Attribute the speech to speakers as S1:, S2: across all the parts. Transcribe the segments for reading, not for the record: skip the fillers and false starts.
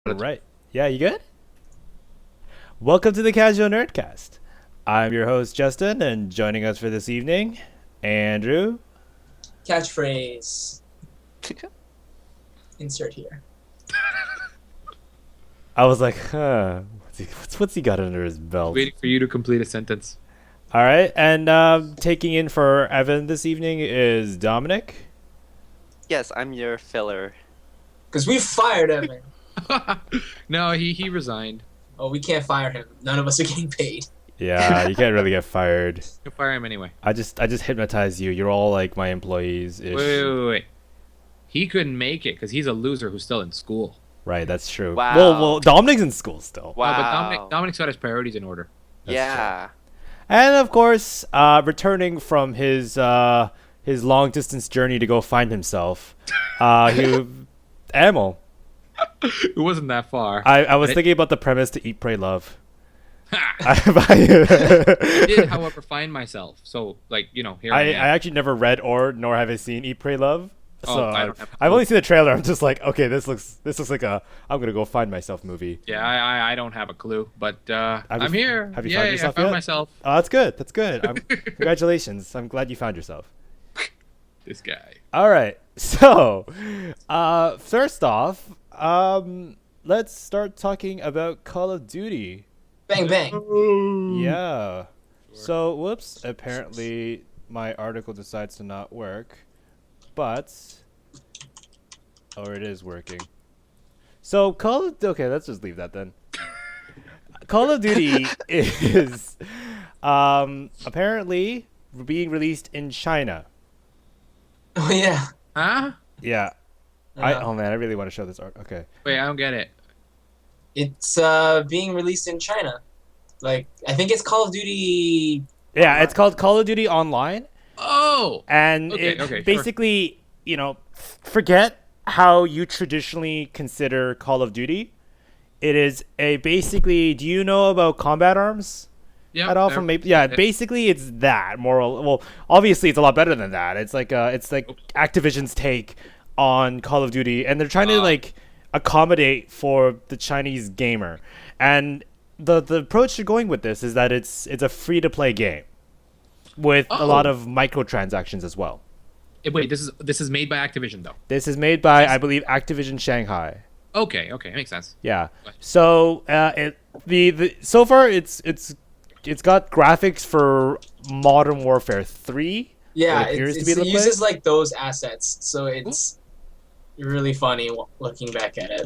S1: Right. Yeah, you good? Welcome to the Casual Nerdcast. I'm your host, Justin, and joining us for this evening, Andrew.
S2: Catchphrase. Insert here.
S1: I was like, what's he got under his belt?
S3: Waiting for you to complete a sentence.
S1: All right, and taking in for Evan this evening is Dominic.
S4: Yes, I'm your filler.
S2: Because we fired Evan.
S3: No, he resigned.
S2: Oh, we can't fire him. None of us are getting paid.
S1: Yeah, you can't really get fired.
S3: You'll fire him anyway.
S1: I just hypnotized you. You're all like my employees.
S3: Wait. He couldn't make it because he's a loser who's still in school.
S1: Right, that's true.
S4: Wow.
S1: Well, Dominic's in school still.
S4: Wow.
S3: No, but Dominic's got his priorities in order.
S4: Yeah.
S1: And of course, returning from his long distance journey to go find himself, Amel.
S3: It wasn't that far.
S1: I was thinking about the premise to Eat, Pray, Love.
S3: I did, however, find myself. So, here
S1: I
S3: I am.
S1: actually never read nor have I seen Eat, Pray, Love.
S3: Oh,
S1: So
S3: I don't have
S1: I've only seen the trailer. I'm just like, okay, this looks like a I'm gonna go find myself movie.
S3: Yeah, I don't have a clue, but I'm
S1: you-
S3: here.
S1: have you
S3: yeah,
S1: found yourself
S3: I found
S1: yet?
S3: myself.
S1: Oh, that's good. That's good. Congratulations. I'm glad you found yourself.
S3: This guy.
S1: All right. So, first off, let's start talking about Call of Duty.
S2: Bang, bang.
S1: Yeah. So, whoops. Apparently, my article decides to not work, but it is working. So, okay, let's just leave that then. Call of Duty is apparently being released in China.
S2: Oh, yeah.
S3: Huh?
S1: Yeah.
S2: Uh,
S1: Oh man, I really want to show this art. Okay.
S3: Wait, I don't get it.
S2: It's being released in China. Like, I think it's Call of Duty.
S1: Yeah,
S2: Online.
S1: it's called Call of Duty Online,
S3: Oh!
S1: and
S3: Okay,
S1: it
S3: sure.
S1: basically, forget how you traditionally consider Call of Duty. It is basically. Do you know about combat arms?
S3: Yeah.
S1: At all from basically it's that well, obviously it's a lot better than that. It's like Activision's take on Call of Duty, and they're trying to accommodate for the Chinese gamer. And the approach they're going with this is that it's a free to play game with a lot of microtransactions as well.
S3: Wait, this is made by Activision though.
S1: This is made by, I believe, Activision Shanghai.
S3: Okay, makes sense.
S1: Yeah. So so far it's got graphics for Modern Warfare 3.
S2: Yeah,
S1: It appears to
S2: it
S1: be the
S2: uses like those assets, so it's really funny looking back at it.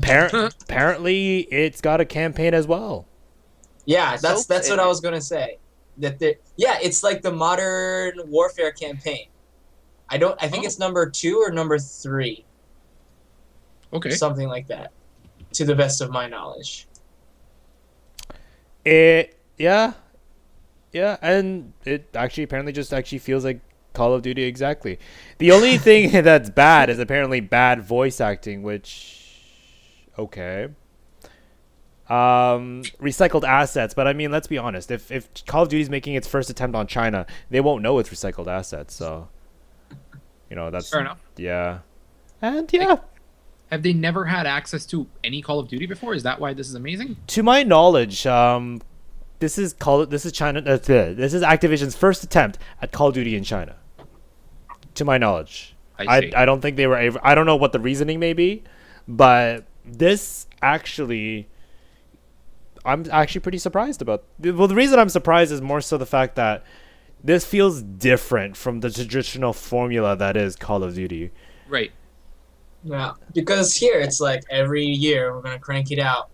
S1: Apparently, it's got a campaign as well.
S2: Yeah, that's
S4: Soaps
S2: what
S4: in
S2: I
S4: it.
S2: was gonna say. It's like the Modern Warfare campaign. I think it's number 2 or number 3,
S3: Okay.
S2: something like that, to the best of my knowledge.
S1: Yeah, and it apparently just feels like Call of Duty exactly. The only thing that's bad is apparently bad voice acting, which okay. Recycled assets, but I mean, let's be honest. If Call of Duty is making its first attempt on China, they won't know it's recycled assets. So, that's
S3: Fair enough.
S1: yeah, and yeah.
S3: Have they never had access to any Call of Duty before? Is that why this is amazing?
S1: To my knowledge, this is China. This is Activision's first attempt at Call of Duty in China. To my knowledge,
S3: I see.
S1: I don't think they were able. I don't know what the reasoning may be, but this actually, I'm actually pretty surprised about. Well, the reason I'm surprised is more so the fact that this feels different from the traditional formula that is Call of Duty.
S3: Right.
S2: Yeah, because here it's like every year we're gonna crank it out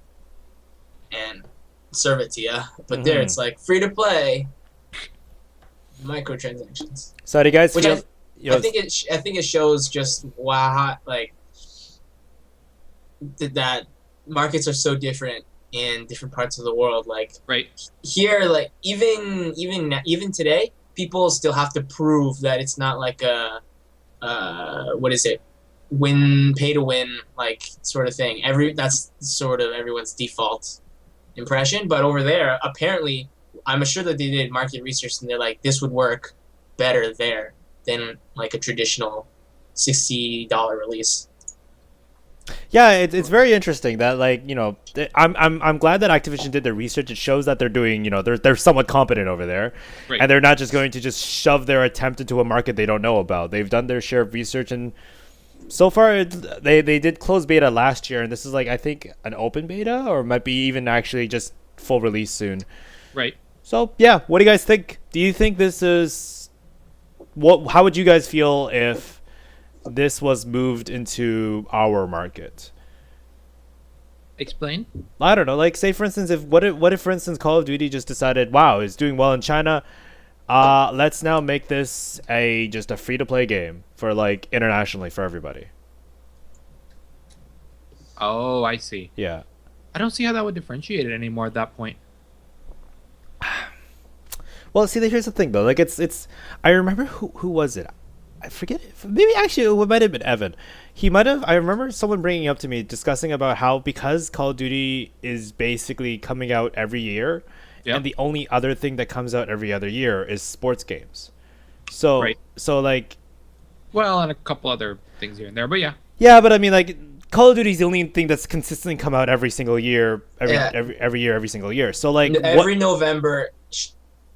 S2: and serve it to you. But there it's like free to play, microtransactions.
S1: So, do you guys
S2: Which
S1: feel?
S2: I think it shows just that markets are so different in different parts of the world. Like
S3: Right.
S2: here, like even today, people still have to prove that it's not like a what is it? Pay to win, like sort of thing. That's sort of everyone's default impression. But over there, apparently, I'm sure that they did market research and they're like, this would work better there than like a traditional $60 release.
S1: Yeah, it's very interesting that like I'm glad that Activision did their research. It shows that they're doing they're somewhat competent over there,
S3: Right.
S1: and they're not just going to just shove their attempt into a market they don't know about. They've done their share of research, and so far they did close beta last year, and this is like I think an open beta or might be even actually just full release soon.
S3: Right.
S1: So yeah, what do you guys think? Do you think this is what? How would you guys feel if this was moved into our market?
S3: Explain.
S1: I don't know. Like, say for instance, what if for instance Call of Duty just decided, wow, it's doing well in China. Let's now make this just a free to play game for like internationally for everybody.
S3: Oh, I see.
S1: Yeah.
S3: I don't see how that would differentiate it anymore at that point.
S1: Well, see, here's the thing though. Like, it's. I remember who was it? I forget. Maybe actually, it might have been Evan. He might have. I remember someone bringing up to me discussing about how because Call of Duty is basically coming out every year,
S3: Yep.
S1: and the only other thing that comes out every other year is sports games. So
S3: Right.
S1: like
S3: Well, and a couple other things here and there, but yeah.
S1: yeah, but I mean like Call of Duty is the only thing that's consistently come out every single year,
S2: Yeah.
S1: every year, every single year. So like
S2: Every November,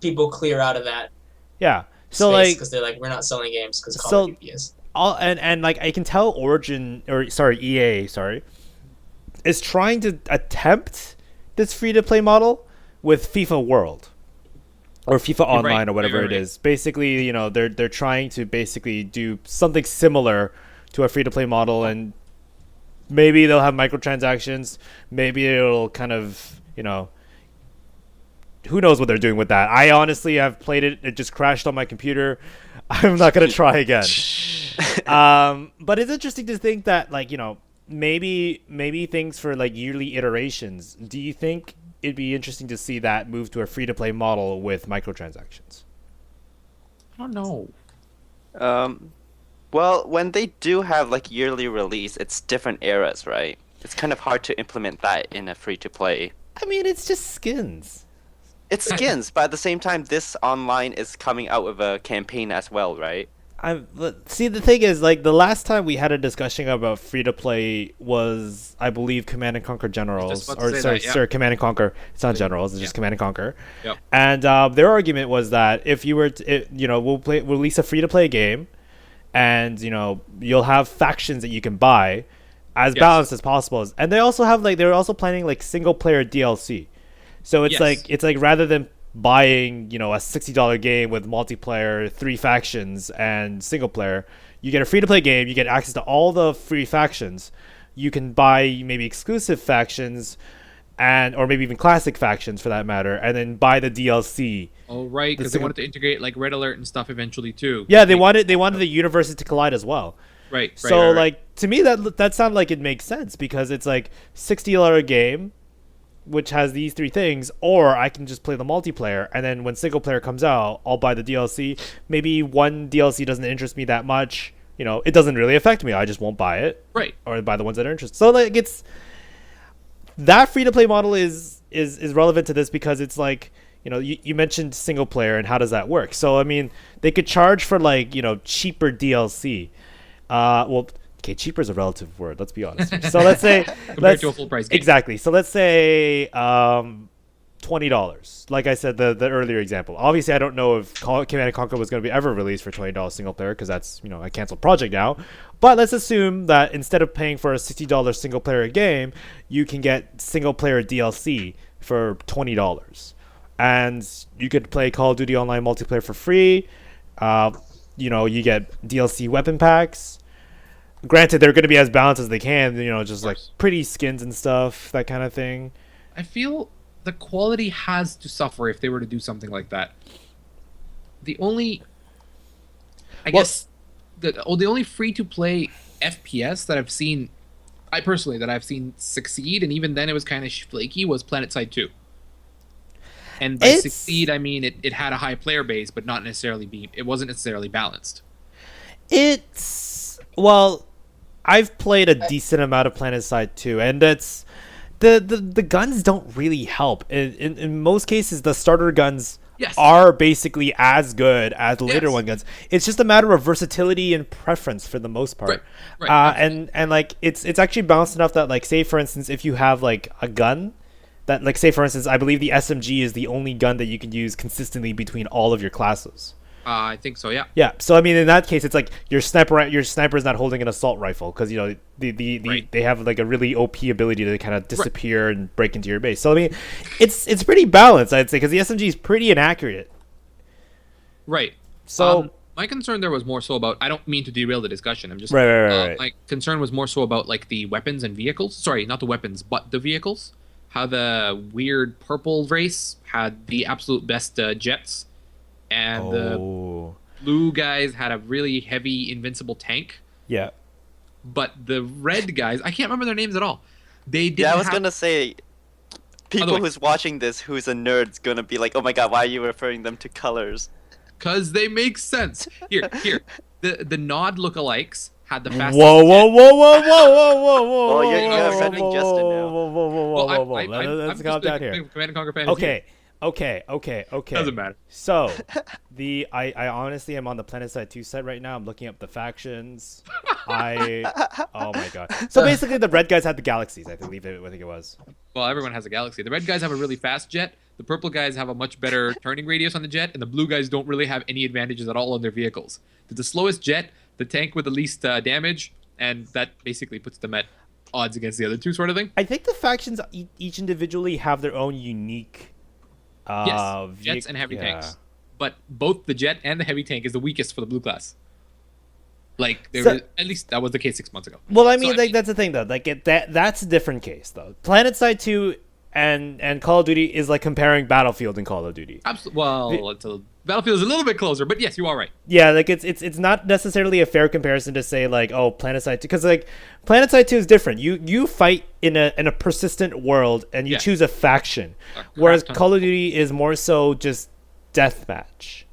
S2: people clear out of that
S1: yeah. So
S2: space
S1: like
S2: because they're like, we're not selling games because Call
S1: So-
S2: of Duty is.
S1: all and like I can tell EA is trying to attempt this free to play model with FIFA World or FIFA
S3: You're
S1: Online
S3: right,
S1: or whatever
S3: right.
S1: it is. Basically, they're trying to basically do something similar to a free to play model, and maybe they'll have microtransactions. Maybe it'll kind of who knows what they're doing with that. I honestly have played it. It just crashed on my computer. I'm not gonna try again. But it's interesting to think that like maybe things for like yearly iterations. Do you think it'd be interesting to see that move to a free to play model with microtransactions?
S3: I don't know.
S4: Well, when they do have like yearly release, it's different eras, right? It's kind of hard to implement that in a free to play.
S1: I mean, it's just skins.
S4: It's skins, but at the same time, this online is coming out with a campaign as well, right?
S1: See, the thing is, like the last time we had a discussion about free to play was, I believe, Command and Conquer Generals,
S3: about to
S1: or
S3: say
S1: sorry,
S3: that, yeah.
S1: sorry, Command and Conquer. It's not Generals; it's just
S3: Yeah.
S1: Command and Conquer.
S3: Yep.
S1: And their argument was that if you were to, we'll release a free to play game, and you'll have factions that you can buy as
S3: Yes.
S1: balanced as possible. And they also have they're also planning like single player DLC. So it's
S3: Yes.
S1: like rather than buying a $60 game with multiplayer, 3 factions, and single player, you get a free to play game. You get access to all the free factions. You can buy maybe exclusive factions, or maybe even classic factions for that matter, and then buy the DLC.
S3: Oh, right, because they wanted to integrate like Red Alert and stuff eventually too.
S1: Yeah, they wanted the universes to collide as well.
S3: Right.
S1: So
S3: right.
S1: like to me that sounded like it makes sense because it's like $60 game, which has these 3 things, or I can just play the multiplayer, and then when single player comes out, I'll buy the DLC. Maybe one DLC doesn't interest me that much. It doesn't really affect me. I just won't buy it.
S3: Right.
S1: Or buy the ones that are interested. So like it's that free to play model is relevant to this because it's like you mentioned single player and how does that work? So I mean they could charge for like cheaper DLC. Well, okay, cheaper is a relative word. Let's be honest here. So let's say
S3: Compared to a full price game.
S1: Exactly. So let's say $20. Like I said, the earlier example. Obviously, I don't know if Command & Conquer was going to be ever released for $20 single player because that's a canceled project now. But let's assume that instead of paying for a $60 single player game, you can get single player DLC for $20, and you could play Call of Duty Online multiplayer for free. You get DLC weapon packs. Granted, they're going to be as balanced as they can. Just like pretty skins and stuff, that kind of thing.
S3: I feel the quality has to suffer if they were to do something like that. The only, I guess, the only free to play FPS that I've seen, that I've seen succeed, and even then it was kind of flaky, was PlanetSide 2. And by succeed, I mean it had a high player base, but it wasn't necessarily balanced.
S1: Well, I've played a decent amount of PlanetSide 2, and that's the guns don't really help. In most cases, the starter guns
S3: Yes.
S1: are basically as good as the later
S3: Yes.
S1: one guns. It's just a matter of versatility and preference for the most part.
S3: Right, right,
S1: And like it's actually balanced enough that, like, say for instance, if you have like a gun that, like, say for instance, I believe the SMG is the only gun that you can use consistently between all of your classes.
S3: I think so. Yeah.
S1: Yeah, so I mean, in that case, it's like your sniper is not holding an assault rifle because, you know,
S3: Right.
S1: they have like a really OP ability to kind of disappear and break into your base. So I mean, it's pretty balanced, I'd say, because the SMG is pretty inaccurate.
S3: Right.
S1: So
S3: My concern there was more so about. I don't mean to derail the discussion. I'm just
S1: Right.
S3: My concern was more so about like the weapons and vehicles. Sorry, not the weapons, but the vehicles. How the weird purple race had the absolute best jets, and the
S1: oh
S3: blue guys had a really heavy invincible tank.
S1: yeah,
S3: But the red guys, I can't remember their names at all. They didn't.
S4: Yeah, I was
S3: have,
S4: gonna say, people
S3: way.
S4: who's watching this who's a nerd's gonna be like, oh my god, why are you referring them to colors?
S3: Cause they make sense. Here. The Nod lookalikes had the fastest.
S1: whoa.
S4: Oh, you're offending Justin now.
S1: Whoa. Let's calm down here.
S3: Command and Conquer fan.
S1: Okay.
S3: Doesn't matter.
S1: So, I honestly am on the PlanetSide 2 site right now. I'm looking up the factions. Oh my god. So basically, the red guys had the galaxies. I think it was.
S3: Well, everyone has a galaxy. The red guys have a really fast jet. The purple guys have a much better turning radius on the jet, and the blue guys don't really have any advantages at all on their vehicles. They're the slowest jet, the tank with the least damage, and that basically puts them at odds against the other two, sort of thing.
S1: I think the factions each individually have their own unique.
S3: Yes, jets and heavy tanks. But both the jet and the heavy tank is the weakest for the blue class. Like, at least that was the case 6 months ago.
S1: Well, I mean, that's the thing though. Like, that's a different case though. PlanetSide 2 and Call of Duty is like comparing Battlefield and Call of Duty.
S3: Absolutely. Well, Battlefield is a little bit closer, but yes, you are right.
S1: Yeah, like it's not necessarily a fair comparison to say like, oh, PlanetSide 2, because like PlanetSide 2 is different. You fight in a persistent world and you choose a faction, whereas Call of Duty is more so just deathmatch.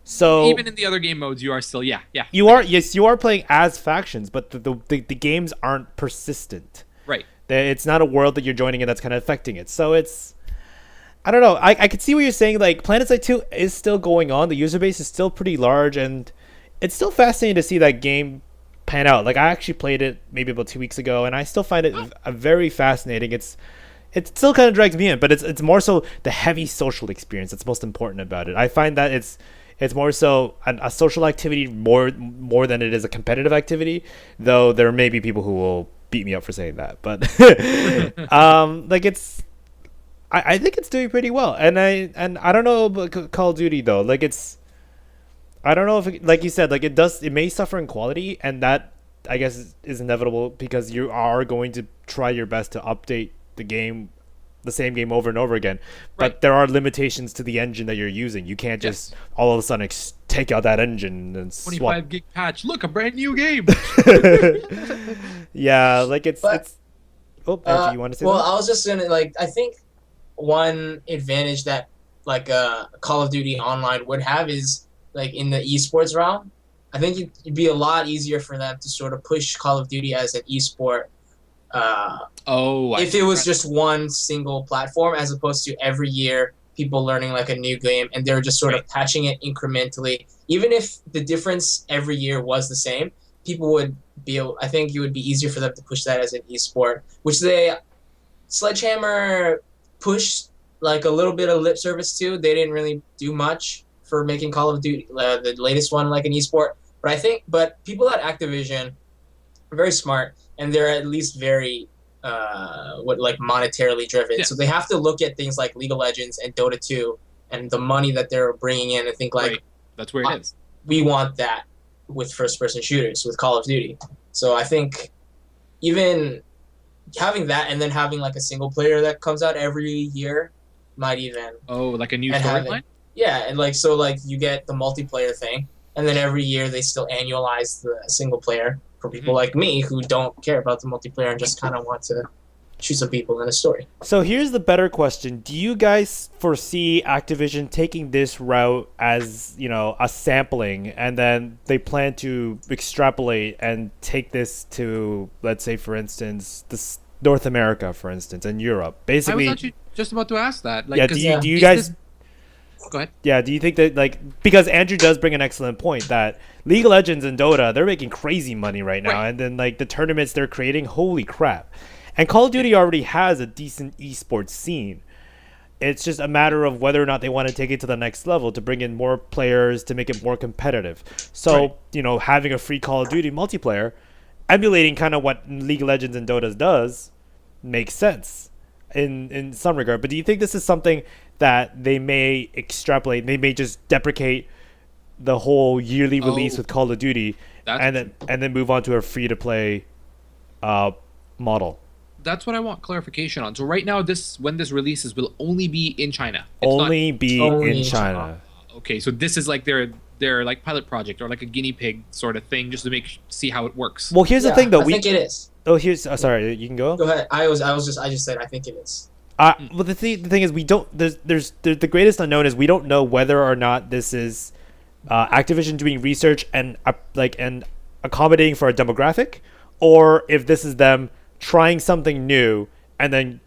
S1: So
S3: even in the other game modes, you are still you
S1: are playing as factions, but the games aren't persistent.
S3: Right.
S1: It's not a world that you're joining in that's kind of affecting it. So it's, I don't know. I could see what you're saying. Like, PlanetSide 2 is still going on. The user base is still pretty large, and it's still fascinating to see that game pan out. Like, I actually played it maybe about 2 weeks ago, and I still find it very fascinating. It still kind of drags me in, but it's more so the heavy social experience that's most important about it. I find that it's more so a social activity more than it is a competitive activity, though there may be people who will beat me up for saying that, but like I think it's doing pretty well, and I don't know about Call of Duty though. Like, I don't know if like you said, like it may suffer in quality, and that I guess is inevitable because you are going to try your best to update the same game over and over again, but there are limitations to the engine that you're using. You can't just all of a sudden take out that engine and
S3: 25 gig patch. Look, a brand new game.
S1: Yeah, like it's. Oh, Andrew, you want to say?
S2: Well,
S1: that?
S2: I was just gonna I think one advantage that Call of Duty Online would have is like in the esports realm. I think it'd be a lot easier for them to sort of push Call of Duty as an esport. If it was just one single platform, as opposed to every year people learning like a new game and they're just sort of patching it incrementally. Even if the difference every year was the same, people would I think it would be easier for them to push that as an esport, which Sledgehammer pushed like a little bit of lip service to. They didn't really do much for making Call of Duty, the latest one, like an esport. But people at Activision are very smart, and they're at least very monetarily driven. Yeah. So they have to look at things like League of Legends and Dota 2 and the money that they're bringing in and think like,
S3: that's where it is.
S2: We want that with first-person shooters, with Call of Duty. So I think even having that and then having like a single player that comes out every year might even...
S3: Oh, like a new storyline?
S2: Yeah, and you get the multiplayer thing, and then every year they still annualize the single player for people like me who don't care about the multiplayer and just kind of want to shoot some people in a story.
S1: So here's the better question. Do you guys foresee Activision taking this route as, a sampling, and then they plan to extrapolate and take this to, let's say, for instance, North America, for instance, and Europe? Basically,
S3: I was actually just about to ask that.
S1: Do you guys...
S3: Go ahead.
S1: Yeah, do you think that, like, because Andrew does bring an excellent point that League of Legends and Dota, they're making crazy money right now,
S3: Right.
S1: and then like the tournaments they're creating, holy crap. And Call of Duty already has a decent esports scene. It's just a matter of whether or not they want to take it to the next level to bring in more players to make it more competitive. So,
S3: Right.
S1: having a free Call of Duty multiplayer, emulating kind of what League of Legends and Dota does, makes sense in some regard. But do you think this is something that they may extrapolate? They may just deprecate the whole yearly release with Call of Duty,
S3: That's
S1: and then move on to a free to play model.
S3: That's what I want clarification on. So right now, when this releases will only be in China. It's
S1: Only be
S2: Only
S1: in
S2: in
S1: China.
S3: okay, so this is like their like pilot project or like a guinea pig sort of thing, just to see how it works.
S1: Well, here's the thing, though.
S2: I think it is.
S1: Sorry, you can go.
S2: Go ahead. I just said I think it is.
S1: Well, the thing is, we don't. There's the greatest unknown is we don't know whether or not this is Activision doing research and accommodating for a demographic, or if this is them trying something new and then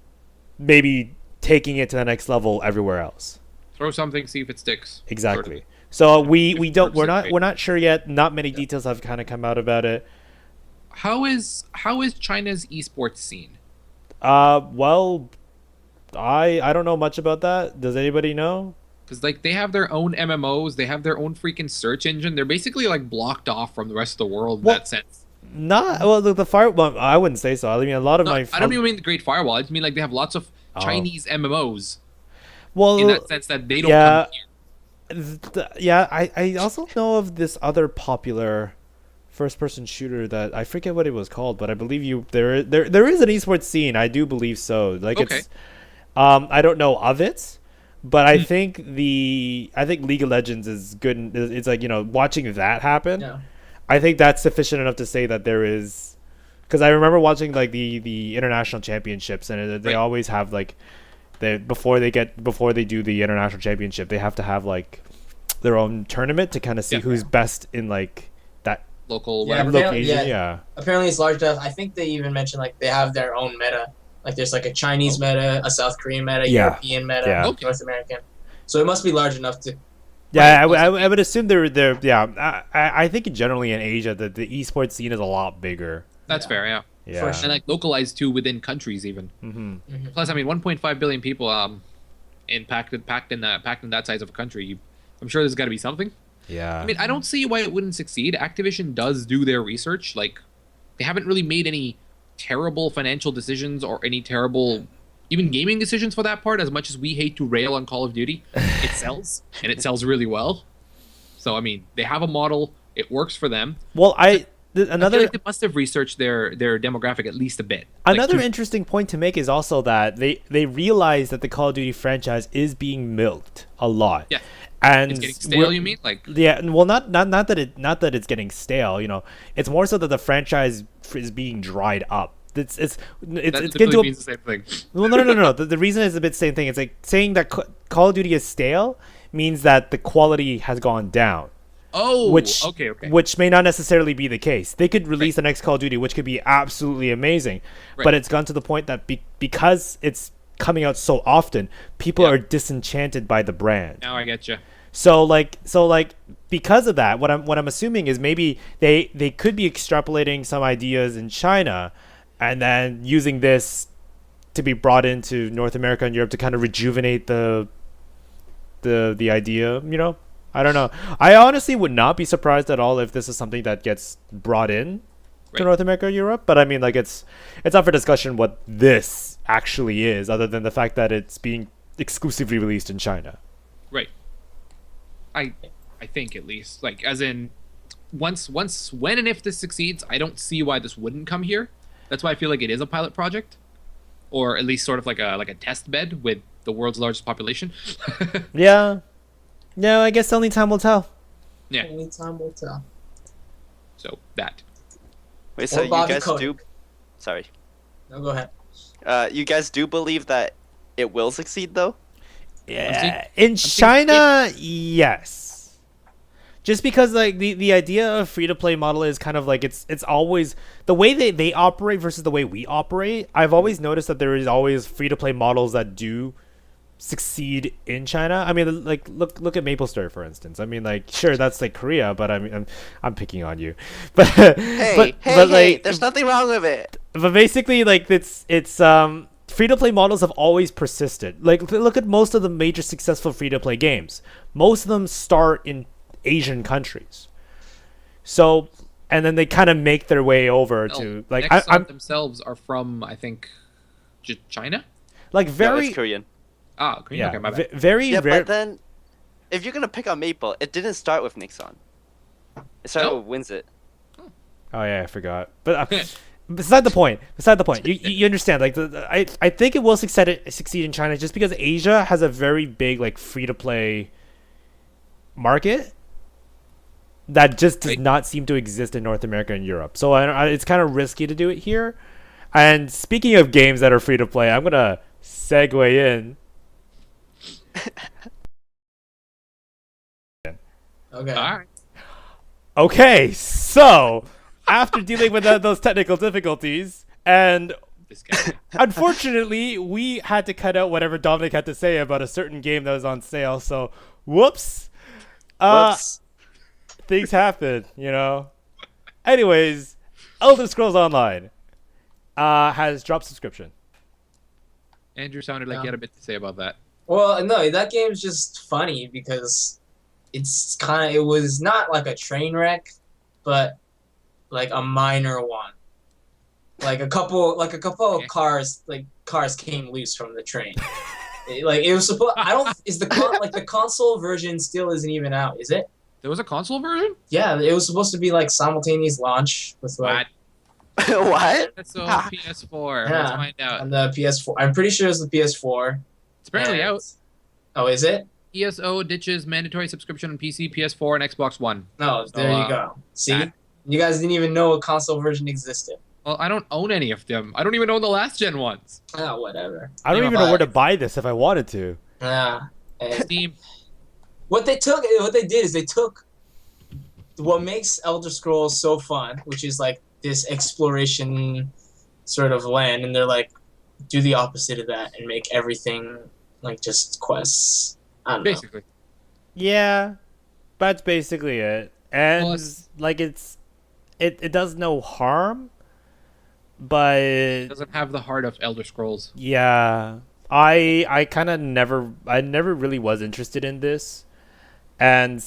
S1: maybe taking it to the next level everywhere else.
S3: Throw something, see if it sticks.
S1: Exactly.
S3: Sort of.
S1: So we don't. We're
S3: Great.
S1: not sure yet. Not many details have kind of come out about it.
S3: How is China's esports scene?
S1: Well, I don't know much about that. Does anybody know?
S3: Because like they have their own MMOs, they have their own freaking search engine. They're basically like blocked off from the rest of the world in
S1: Well,
S3: that sense.
S1: Not well. The fire. Well, I wouldn't say so. I mean, a lot of
S3: No,
S1: my.
S3: I don't even mean the Great Firewall. I just mean like they have lots of Chinese MMOs
S1: Well,
S3: in that sense that they don't
S1: yeah.
S3: come here.
S1: Yeah, I also know of this other popular first-person shooter that I forget what it was called, but I believe there is an esports scene. I do believe so. Like
S3: Okay.
S1: it's, I don't know of it, but I think League of Legends is good. It's like watching that happen.
S2: Yeah.
S1: I think that's sufficient enough to say that there is, because I remember watching like the international championships, and they
S3: Right.
S1: always have like, before they do the international championship, they have to have like their own tournament to kind of see
S3: Yeah.
S1: who's best in like that
S3: Local
S2: Yeah,
S3: whatever.
S1: location.
S2: yeah.
S1: Yeah.
S2: Apparently, it's large enough. I think they even mentioned like they have their own meta. Like there's like a Chinese meta, a South Korean meta,
S1: Yeah.
S2: European meta,
S1: Yeah.
S3: Okay.
S2: North American. So it must be large enough to.
S1: Yeah,
S3: Right.
S1: I would assume they're yeah. I think generally in Asia the esports scene is a lot bigger.
S3: That's
S2: Yeah.
S3: fair, yeah.
S1: Yeah.
S2: For sure.
S3: And like localized too within countries even.
S1: Mm-hmm.
S3: Plus, I mean, 1.5 billion people packed in that size of a country. I'm sure there's got to be something.
S1: Yeah.
S3: I mean, I don't see why it wouldn't succeed. Activision does do their research. Like, they haven't really made any terrible financial decisions or any terrible, even gaming decisions for that part. As much as we hate to rail on Call of Duty, it sells, and it sells really well. So, I mean, they have a model. It works for them.
S1: Well,
S3: I feel
S1: another
S3: like they must have researched their demographic at least a bit.
S1: Another
S3: Like,
S1: interesting point to make is also that they realize that the Call of Duty franchise is being milked a lot.
S3: Yeah.
S1: And
S3: it's getting stale. You mean like?
S1: Yeah, well, not that it's getting stale. It's more so that the franchise is being dried up. It's
S3: That
S1: getting
S3: typically
S1: to a,
S3: means the same thing.
S1: well, no. The reason is a bit same thing. It's like saying that Call of Duty is stale means that the quality has gone down.
S3: Oh,
S1: Which
S3: okay.
S1: which may not necessarily be the case. They could release the next Call of Duty, which could be absolutely amazing,
S3: Right.
S1: but it's gone to the point that because it's coming out so often, people
S3: Yeah.
S1: are disenchanted by the brand.
S3: Now I get you.
S1: So because of that, what I'm assuming is maybe they could be extrapolating some ideas in China, and then using this to be brought into North America and Europe to kind of rejuvenate the idea. I don't know. I honestly would not be surprised at all if this is something that gets brought in to
S3: Right.
S1: North America or Europe. But I mean, like it's up for discussion what this actually is, other than the fact that it's being exclusively released in China.
S3: Right. I think at least like as in once when and if this succeeds, I don't see why this wouldn't come here. That's why I feel like it is a pilot project, or at least sort of like a test bed with the world's largest population.
S1: Yeah. No, I guess only time will tell.
S3: Yeah.
S2: Only time will tell.
S3: So that.
S4: Wait, so
S2: Or
S4: you
S2: Bobby
S4: guys
S2: Kotick.
S4: do? Sorry.
S2: No, go ahead.
S4: You guys do believe that it will succeed, though?
S1: Yeah,
S3: thinking-
S1: in China, yes. Just because like the idea of free to play model is kind of like it's always the way they operate versus the way we operate. I've always noticed that there is always free to play models that do succeed in China. I mean, like look at MapleStory for instance. I mean, like sure that's like Korea, but I mean I'm picking on you, but
S4: Hey,
S1: but like
S4: there's nothing wrong with it.
S1: but basically like it's free to play models have always persisted. Like look at most of the major successful free to play games. Most of them start in Asian countries. So and then they kind of make their way over to like
S3: Nexon themselves are from I think China.
S1: like
S4: No,
S1: very
S4: it's Korean.
S3: Ah, Korean.
S1: yeah
S3: Okay, my bad.
S1: very
S4: Yeah,
S1: rare.
S4: but then if you're gonna pick on Maple, it didn't start with Nixon. It started
S3: No?
S4: with Winsit.
S1: Oh yeah, I forgot. But beside the point. Beside the point. You understand? Like I think it will succeed in China just because Asia has a very big like free to play market that just does
S3: Right.
S1: not seem to exist in North America and Europe. So it's kind of risky to do it here. And speaking of games that are free to play, I'm gonna segue in.
S2: Okay.
S3: All right.
S1: Okay, so after dealing with those technical difficulties, and
S3: This guy.
S1: unfortunately, we had to cut out whatever Dominic had to say about a certain game that was on sale. So, whoops.
S2: Whoops.
S1: Things happen, you know. Anyways, Elder Scrolls Online has dropped subscription.
S3: Andrew sounded like he had a bit to say about that.
S2: Well, no, that game's just funny because it was not like a train wreck, but like a minor one. Like a couple
S3: Okay.
S2: of cars came loose from the train. It was supposed. I don't. Is the console version still isn't even out? Is it?
S3: There was a console version?
S2: Yeah, it was supposed to be like simultaneous launch with like
S3: What?
S4: What?
S3: So
S4: Ha.
S3: PS4.
S2: Yeah.
S3: Let's find out.
S2: on the PS4. I'm pretty sure it's the PS4.
S3: It's apparently
S2: and-
S3: out.
S2: Oh, is it?
S3: ESO ditches mandatory subscription on PC, PS4, and Xbox One.
S2: No, there you go. See,
S3: that-
S2: you guys didn't even know a console version existed.
S3: Well, I don't own any of them. I don't even own the last gen ones.
S2: Ah, whatever.
S1: I don't
S3: Yeah,
S1: even know where to
S2: but-
S1: buy this if I wanted to.
S2: Ah, eh.
S3: Steam.
S2: What they did is they took what makes Elder Scrolls so fun, which is like this exploration sort of land, and they're like, do the opposite of that and make everything like just quests. I don't know.
S3: Basically.
S1: Yeah, that's basically it. And
S3: Well, it's-
S1: like it does no harm, but
S3: It doesn't have the heart of Elder Scrolls.
S1: yeah, I kind of never really was interested in this, and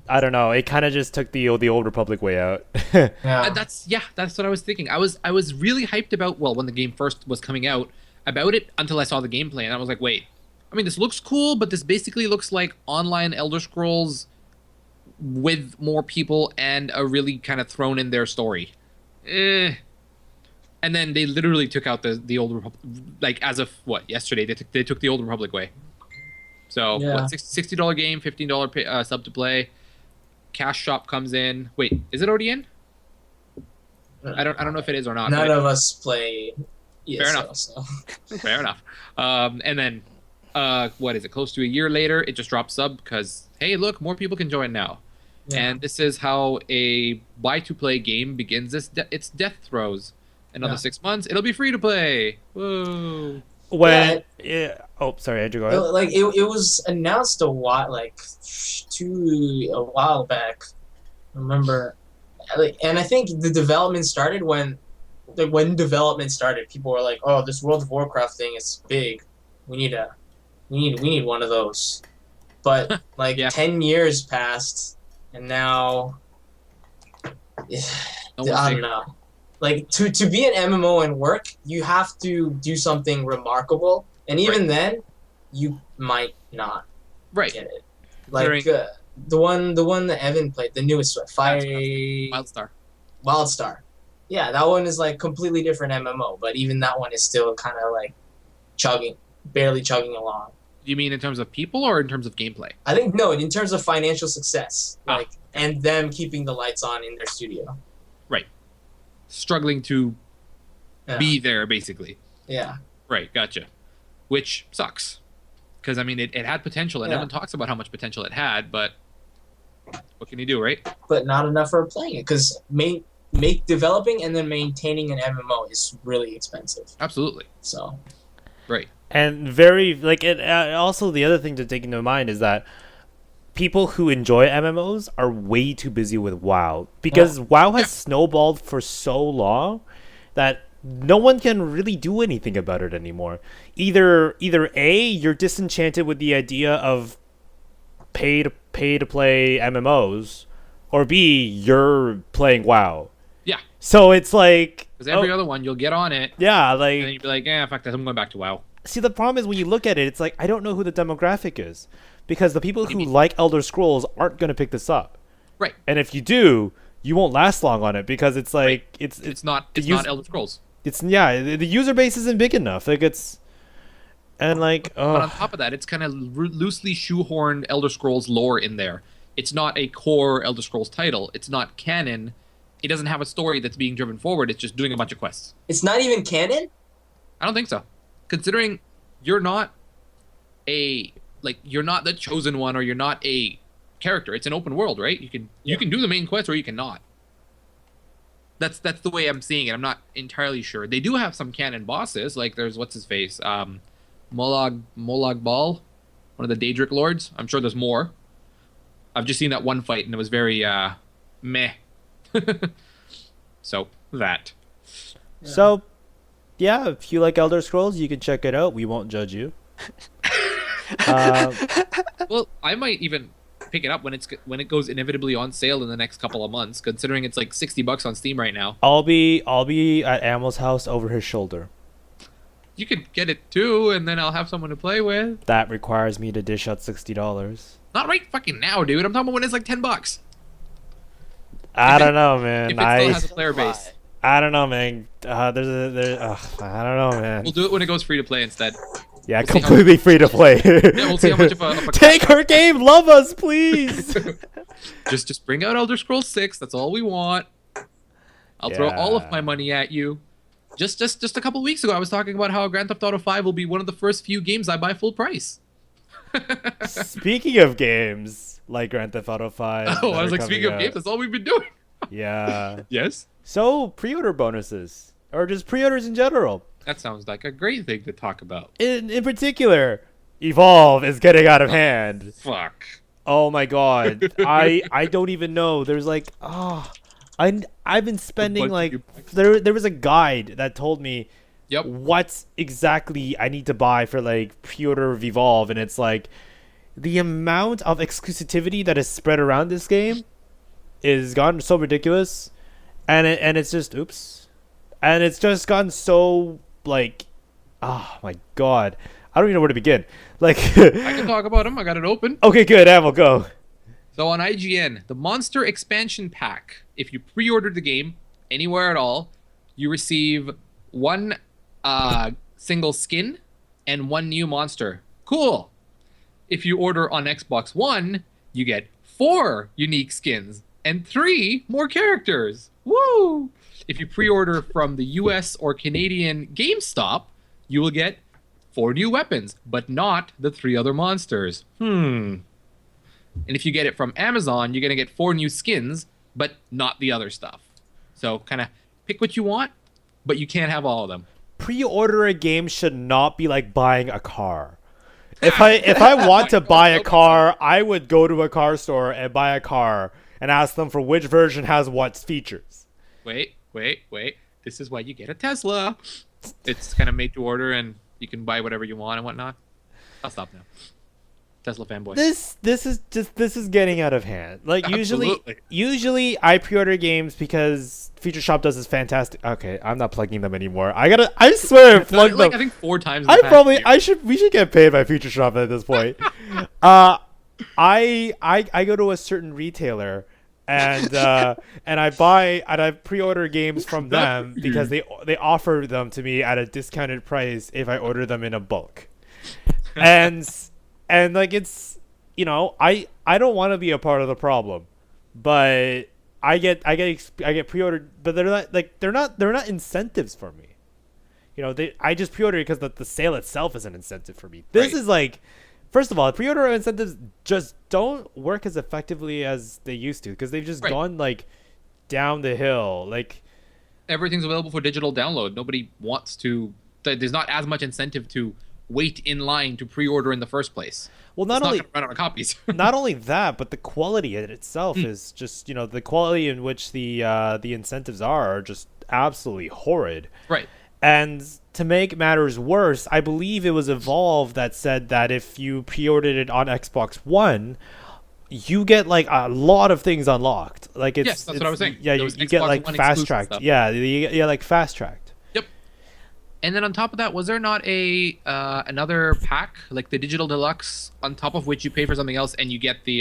S1: I don't know. It kind of just took the old Republic way out.
S2: Yeah.
S3: That's what I was thinking. I was really hyped about when the game first was coming out about it until I saw the gameplay and I was like, wait. I mean, this looks cool, but this basically looks like online Elder Scrolls with more people and a really kind of thrown in their story. And then they literally took out the Old Republic, like as of yesterday they took the Old Republic way. So
S2: Yeah.
S3: $60 game, $15 sub to play. Cash shop comes in. Wait, is it already in? I don't know if it is or not.
S2: None
S3: but
S2: of us play ESO,
S3: enough.
S2: so
S3: fair enough. And then what is it? Close to a year later, it just dropped sub because hey, look, more people can join now.
S2: yeah.
S3: And this is how a buy-to-play game begins its death throes. Another
S2: Yeah.
S3: 6 months, it'll be free to play. Whoa!
S1: When oh sorry, Andrew, go ahead.
S2: Like it was announced a while back. I remember, and I think the development started when development started. People were like, "Oh, this World of Warcraft thing is big. We need one of those." But like
S3: Yeah.
S2: 10 years passed, and now
S3: No
S2: I
S3: one's
S2: don't
S3: saying-
S2: know. Like to be an MMO and work, you have to do something remarkable, and even then, you might not
S3: Right.
S2: get it. Like
S3: During-
S2: the one that Evan played, the newest one,
S3: Wildstar.
S2: Wildstar. Yeah, that one is like completely different MMO, but even that one is still kind of like barely chugging along.
S3: You mean in terms of people or in terms of gameplay?
S2: I think no, in terms of financial success,
S3: Ah.
S2: like and them keeping the lights on in their studio.
S3: Struggling to
S2: Yeah.
S3: be there, basically.
S2: Yeah.
S3: Right, gotcha. Which sucks. Because, I mean, it had potential, and
S2: Yeah.
S3: everyone talks about how much potential it had, but what can you do, right?
S2: But not enough for playing it because developing and then maintaining an MMO is really expensive.
S3: Absolutely.
S2: So
S3: Right.
S1: And very like it. Also, the other thing to take into mind is that people who enjoy MMOs are way too busy with WoW because WoW has snowballed for so long that no one can really do anything about it anymore. Either A, you're disenchanted with the idea of pay to play MMOs, or B, you're playing WoW.
S3: Yeah.
S1: So it's like
S3: Because every other one, you'll get on it,
S1: yeah,
S3: and then
S1: like
S3: you'll be like, "Yeah, fuck that, I'm going back to WoW."
S1: see the problem is when you look at it, it's like I don't know who the demographic is because the people who like Elder Scrolls aren't going to pick this up.
S3: Right.
S1: And if you do, you won't last long on it because it's like
S3: It's not Elder Scrolls.
S1: It's the user base isn't big enough. Like it's and like
S3: But on top of that, it's kind of loosely shoehorned Elder Scrolls lore in there. It's not a core Elder Scrolls title. It's not canon. It doesn't have a story that's being driven forward. It's just doing a bunch of quests.
S2: It's not even canon?
S3: I don't think so. Considering you're not you're not the chosen one or you're not a character. It's an open world, right? You can do the main quest or you cannot. That's the way I'm seeing it. I'm not entirely sure. They do have some canon bosses. Like there's what's his face, Molag Bal, one of the Daedric lords. I'm sure there's more. I've just seen that one fight and it was very meh. So that.
S1: so yeah, if you like Elder Scrolls, you can check it out. We won't judge you.
S3: Well, I might even pick it up when it goes inevitably on sale in the next couple of months, considering it's like $60 on Steam right now.
S1: I'll be at Amel's house over his shoulder.
S3: You could get it too, and then I'll have someone to play with.
S1: That requires me to dish out $60.
S3: Not right fucking now, dude. I'm talking about when it's like $10.
S1: I don't know, man.
S3: If it still has a player base.
S1: I don't know, man. I don't know, man.
S3: We'll do it when it goes free to play instead.
S1: Yeah,
S3: we'll see
S1: completely free to play.
S3: Yeah, we'll see how much of a
S1: Take our game, love us, please.
S3: just bring out Elder Scrolls 6. That's all we want. I'll throw all of my money at you. Just a couple weeks ago, I was talking about how Grand Theft Auto 5 will be one of the first few games I buy full price.
S1: Speaking of games like Grand Theft Auto 5.
S3: Oh, I was like, speaking of games, that's all we've been doing.
S1: Yeah.
S3: Yes.
S1: So, pre-order bonuses, or just pre-orders in general.
S3: That sounds like a great thing to talk about.
S1: In particular, Evolve is getting out of hand.
S3: Fuck.
S1: Oh my god. I don't even know. There's like I've been spending like there was a guide that told me what exactly I need to buy for like pre-order of Evolve, and it's like the amount of exclusivity that is spread around this game is gotten so ridiculous, and it's just and it's just gotten so like, oh my god, I don't even know where to begin. Like
S3: I can talk about them. I got it open.
S1: Okay, good. Amel, go.
S3: So on IGN, the Monster Expansion Pack, if you pre-order the game anywhere at all, you receive one single skin and one new monster. Cool. If you order on Xbox One, you get 4 unique skins and 3 more characters. Woo! If you pre-order from the US or Canadian GameStop, you will get 4 new weapons, but not the 3 other monsters. And if you get it from Amazon, you're going to get 4 new skins, but not the other stuff. So kind of pick what you want, but you can't have all of them.
S1: Pre-order a game should not be like buying a car. If I want to buy a car, I would go to a car store and buy a car and ask them for which version has what features.
S3: Wait. This is why you get a Tesla. It's kind of made to order, and you can buy whatever you want and whatnot. I'll stop now. Tesla fanboy.
S1: This is getting out of hand. Like
S3: Absolutely.
S1: usually I pre-order games because Feature Shop does this fantastic. Okay, I'm not plugging them anymore. I swear I plugged them.
S3: I think 4 times.
S1: We should get paid by Feature Shop at this point. I go to a certain retailer and I pre-order games from them because they offer them to me at a discounted price if I order them in a bulk. And like it's, you know, I don't want to be a part of the problem, but I get pre-ordered, but they're not incentives for me. You know, I just pre-order because the sale itself is an incentive for me. This is like, first of all, pre-order incentives just don't work as effectively as they used to because they've just gone like down the hill. Like
S3: everything's available for digital download. Nobody wants to. There's not as much incentive to wait in line to pre-order in the first place.
S1: Well,
S3: It's
S1: not
S3: not
S1: only
S3: going to run out of copies.
S1: not only that, but the quality in itself is just, the quality in which the incentives are just absolutely horrid.
S3: Right.
S1: And to make matters worse, I believe it was Evolve that said that if you pre-ordered it on Xbox One, you get like a lot of things unlocked. Like
S3: Yes, that's what I was saying.
S1: Yeah,
S3: Those
S1: you get
S3: Xbox
S1: like
S3: One
S1: fast
S3: exclusive
S1: tracked.
S3: stuff.
S1: Yeah, you like fast tracked.
S3: Yep. And then on top of that, was there not a another pack, like the Digital Deluxe, on top of which you pay for something else and you get the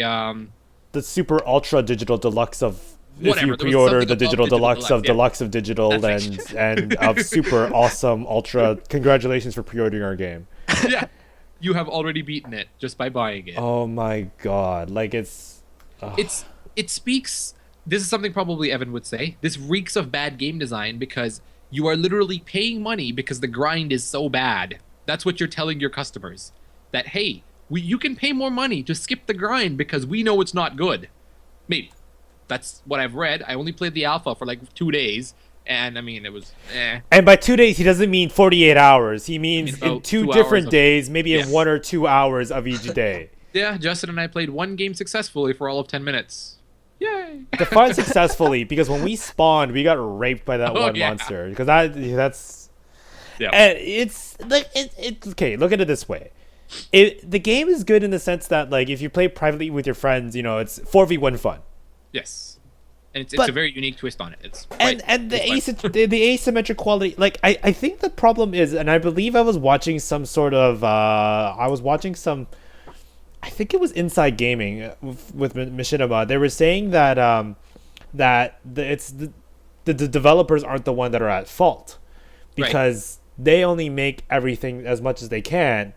S1: The Super Ultra Digital Deluxe of if
S3: Whatever,
S1: you
S3: there was
S1: pre-order
S3: something
S1: the
S3: above
S1: Digital
S3: Digital
S1: Deluxe of
S3: Deluxe, yeah.
S1: Deluxe of Digital
S3: That's
S1: and of Super Awesome Ultra. Congratulations for pre-ordering our game.
S3: yeah, you have already beaten it just by buying it.
S1: Oh my god! Like it
S3: speaks. This is something probably Evan would say. This reeks of bad game design because you are literally paying money because the grind is so bad. That's what you're telling your customers. That hey, you can pay more money to skip the grind because we know it's not good. Maybe. That's what I've read. I only played the alpha for like 2 days, and I mean it was.
S1: And by 2 days, he doesn't mean 48 hours. He means in
S3: about
S1: 2
S3: 2
S1: different
S3: hours of-
S1: days, maybe in
S3: Yeah.
S1: 1 or 2 hours of each day.
S3: Yeah, Justin and I played one game successfully for all of 10 minutes. Yay!
S1: Define successfully, because when we spawned, we got raped by that
S3: Oh,
S1: one
S3: yeah.
S1: monster. Because that's.
S3: Yeah.
S1: And it's like it's okay. Look at it this way. The game is good in the sense that like if you play privately with your friends, it's 4v1 fun.
S3: Yes. And it's
S1: But-
S3: a very unique twist on it. It's
S1: And the
S3: it's fun.
S1: the asymmetric quality, like I think the problem is, and I believe I was watching some sort of I think it was Inside Gaming with Machinima. They were saying that the developers aren't the one that are at fault because they only make everything as much as they can,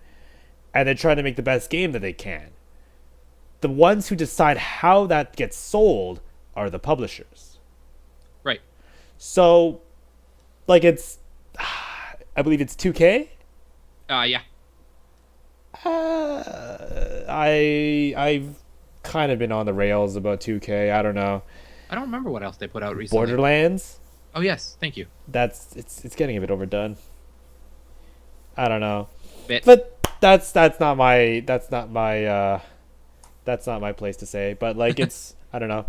S1: and they're trying to make the best game that they can. The ones who decide how that gets sold are the publishers.
S3: Right.
S1: So, like I believe it's 2K.
S3: Yeah.
S1: I've kind of been on the rails about 2K. I don't know.
S3: I don't remember what else they put out recently.
S1: Borderlands.
S3: Oh yes, thank you.
S1: It's getting a bit overdone. I don't know.
S3: Bit.
S1: But that's not my place to say. But like it's I don't know.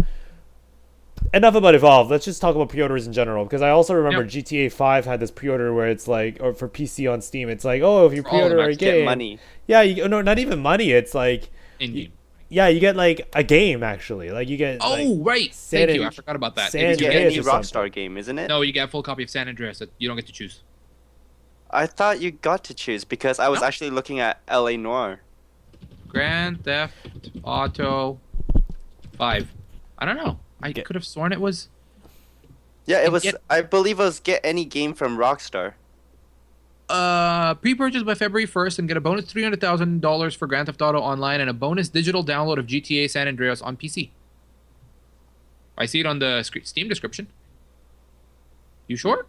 S1: Enough about Evolve. Let's just talk about pre-orders in general, because I also remember
S3: Yep.
S1: GTA 5 had this pre-order where it's like, or for PC on Steam, it's like, oh, if you
S3: For all of
S1: pre-order
S3: them,
S1: a
S3: you
S4: Get
S1: game,
S4: money.
S1: yeah, no, not even money. It's like,
S3: In game.
S1: yeah, you get like a game actually. Like you get.
S3: Oh
S1: like,
S3: right,
S1: San
S3: thank you. I
S1: An-
S3: forgot about that.
S1: San
S3: If
S4: You
S3: you
S4: get
S1: Andreas
S4: any
S1: or something.
S4: Rockstar game, isn't it?
S3: no, you get a full copy of San Andreas. That you don't get to choose.
S4: I thought you got to choose because I was
S3: No.
S4: actually looking at LA Noir.
S3: Grand Theft Auto 5. I don't know. I
S1: Get-
S3: could have sworn it was.
S4: Yeah, it
S3: And
S4: was.
S3: yet-
S4: I believe it was get any game from Rockstar.
S3: Pre-purchase by February 1st and get a bonus $300,000 for Grand Theft Auto Online and a bonus digital download of GTA San Andreas on PC. I see it on the Steam description. You sure?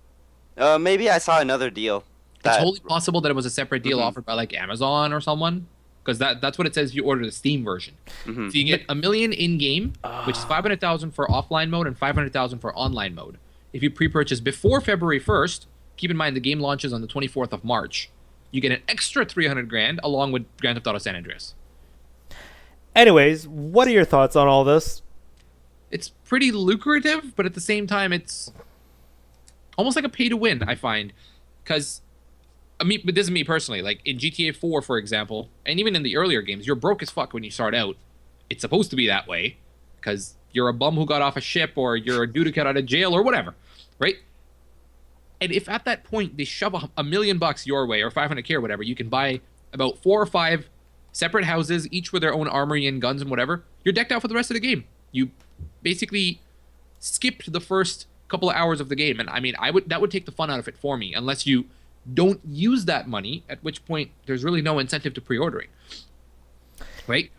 S4: Maybe I saw another deal.
S3: It's wholly possible that it was a separate deal
S4: Mhm.
S3: offered by like Amazon or someone, because that's what it says if you order the Steam version.
S4: Mhm.
S3: So you get $1 million in game, which is 500,000 for offline mode and 500,000 for online mode. If you pre-purchase before February 1st, keep in mind the game launches on the 24th of March. You get an extra 300 grand along with Grand Theft Auto San Andreas.
S1: Anyways, what are your thoughts on all this?
S3: It's pretty lucrative, but at the same time, it's almost like a pay to win. I find, because but this is me personally. Like in GTA 4, for example, and even in the earlier games, you're broke as fuck when you start out. It's supposed to be that way, because you're a bum who got off a ship, or you're a dude who got out of jail, or whatever, right? And if at that point they shove $1 million your way, or 500K or whatever, you can buy about 4 or 5 separate houses, each with their own armory and guns and whatever. You're decked out for the rest of the game. You basically skipped the first couple of hours of the game, and I mean, that would take the fun out of it for me, unless you don't use that money, at which point there's really no incentive to pre-ordering, right?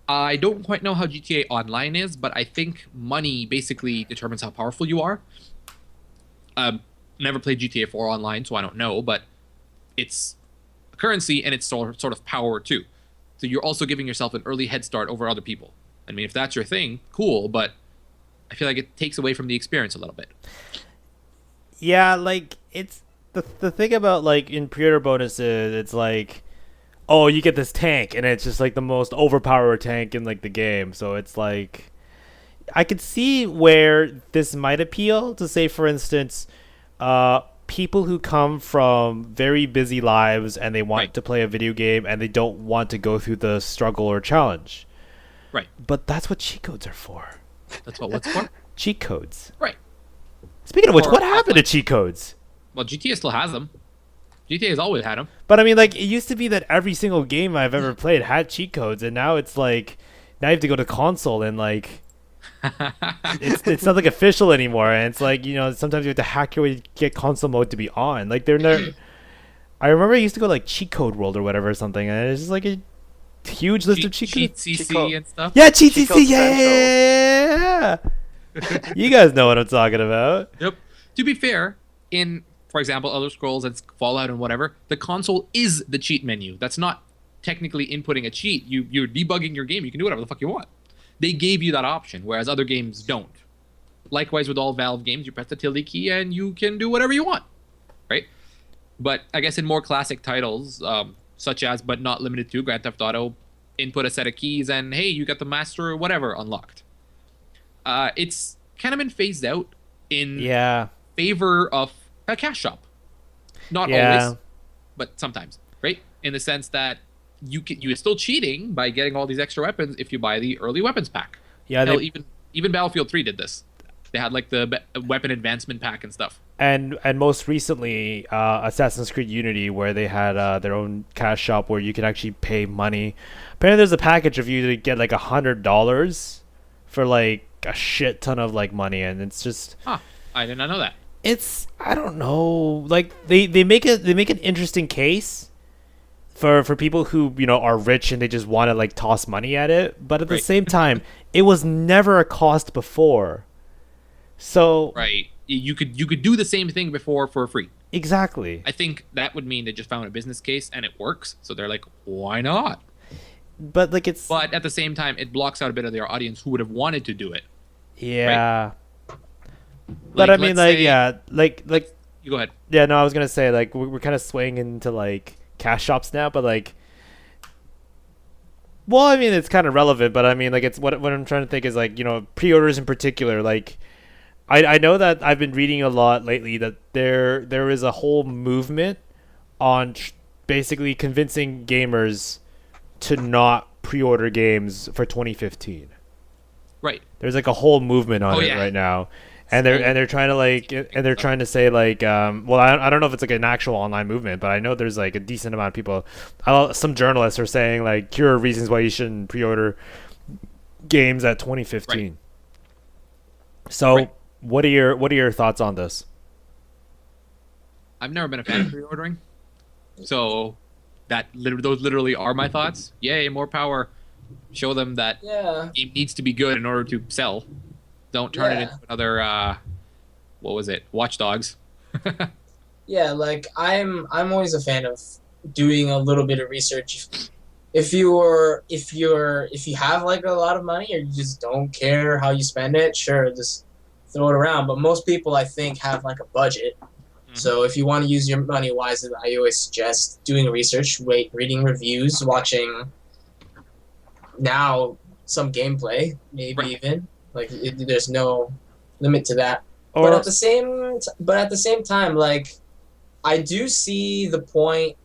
S3: I don't quite know how GTA Online is, but I think money basically determines how powerful you are. Never played GTA 4 Online, so I don't know, but it's a currency and it's sort of power too. So you're also giving yourself an early head start over other people. I mean, if that's your thing, cool, but I feel like it takes away from the experience a little bit.
S1: Yeah, like it's the thing about like in pre-order bonuses, it's like oh, you get this tank, and it's just like the most overpowered tank in like the game. So it's like, I could see where this might appeal to, say, for instance, people who come from very busy lives and they want
S3: Right.
S1: to play a video game and they don't want to go through the struggle or challenge.
S3: Right.
S1: But that's what cheat codes are for.
S3: That's what what's for?
S1: Cheat codes.
S3: Right.
S1: Speaking of which,
S3: Or
S1: what happened to cheat codes?
S3: Well, GTA still has them. GTA has always had them.
S1: But I mean, like, it used to be that every single game I've ever played had cheat codes, and now it's like, now you have to go to console and like, it's not like official anymore, and it's like, sometimes you have to hack your way to get console mode to be on. Like, they're never. I remember I used to go like Cheat Code World or whatever or something, and it's just like a huge list of cheat codes.
S3: Cheat
S4: Cheat code.
S3: CC and stuff.
S1: Yeah, cheat
S4: Cheat
S1: CC.
S4: code
S1: Yeah. You guys know what I'm talking about.
S3: Yep. To be fair, in, for example, Elder Scrolls and Fallout and whatever, the console is the cheat menu. That's not technically inputting a cheat. You're debugging your game. You can do whatever the fuck you want. They gave you that option, whereas other games don't. Likewise with all Valve games, you press the tilde key and you can do whatever you want, right? But I guess in more classic titles, such as but not limited to Grand Theft Auto, input a set of keys and hey, you got the master or whatever unlocked. It's kind of been phased out in
S1: Yeah.
S3: favor of a cash shop. Not
S1: Yeah.
S3: always, but sometimes, right? In the sense that you're still cheating by getting all these extra weapons if you buy the early weapons pack.
S1: Yeah.
S3: Hell, even Battlefield 3 did this. They had like the weapon advancement pack and stuff.
S1: And most recently, Assassin's Creed Unity, where they had their own cash shop where you can actually pay money. Apparently, there's a package of you to get like $100 for like a shit ton of like money, and it's just.
S3: Huh. I did not know that.
S1: It's, I don't know, like they make an interesting case for people who are rich and they just want to like toss money at it, but at the
S3: Right.
S1: same time, it was never a cost before. So
S3: Right. You could do the same thing before for free.
S1: exactly.
S3: I think that would mean they just found a business case and it works. So they're like, why not?
S1: But like it's
S3: But at the same time, it blocks out a bit of their audience who would have wanted to do it.
S1: yeah. But I mean,
S3: let's
S1: like,
S3: say-
S1: yeah, like
S3: You go ahead.
S1: yeah. No, I was gonna say like we're kind of swaying into like cash shops now, but like. Well, I mean, it's kind of relevant, but I mean, like, it's what I'm trying to think is like, pre-orders in particular. Like, I know that I've been reading a lot lately that there is a whole movement on basically convincing gamers to not pre-order games for 2015.
S3: Right.
S1: There's like a whole movement on
S3: Oh,
S1: it
S3: yeah.
S1: right now, and they're trying to like they're trying to say like well I don't know if it's like an actual online movement, but I know there's like a decent amount of people. Some journalists are saying like here are reasons why you shouldn't pre-order games at 2015.
S3: Right.
S1: So
S3: Right.
S1: what are your thoughts on this?
S3: I've never been a fan of pre-ordering, so those literally are my thoughts. Yay, more power! Show them that
S2: Yeah.
S3: game needs to be good in order to sell. Don't turn it
S2: Yeah.
S3: into another what was it? Watch Dogs.
S2: Yeah, like I'm always a fan of doing a little bit of research. If you have like a lot of money or you just don't care how you spend it, sure, just throw it around. But most people I think have like a budget. So if you want to use your money wisely, I always suggest doing research, reading reviews, watching now some gameplay, maybe
S3: Right.
S2: even there's no limit to that.
S1: Or
S2: But at the same time, like I do see the point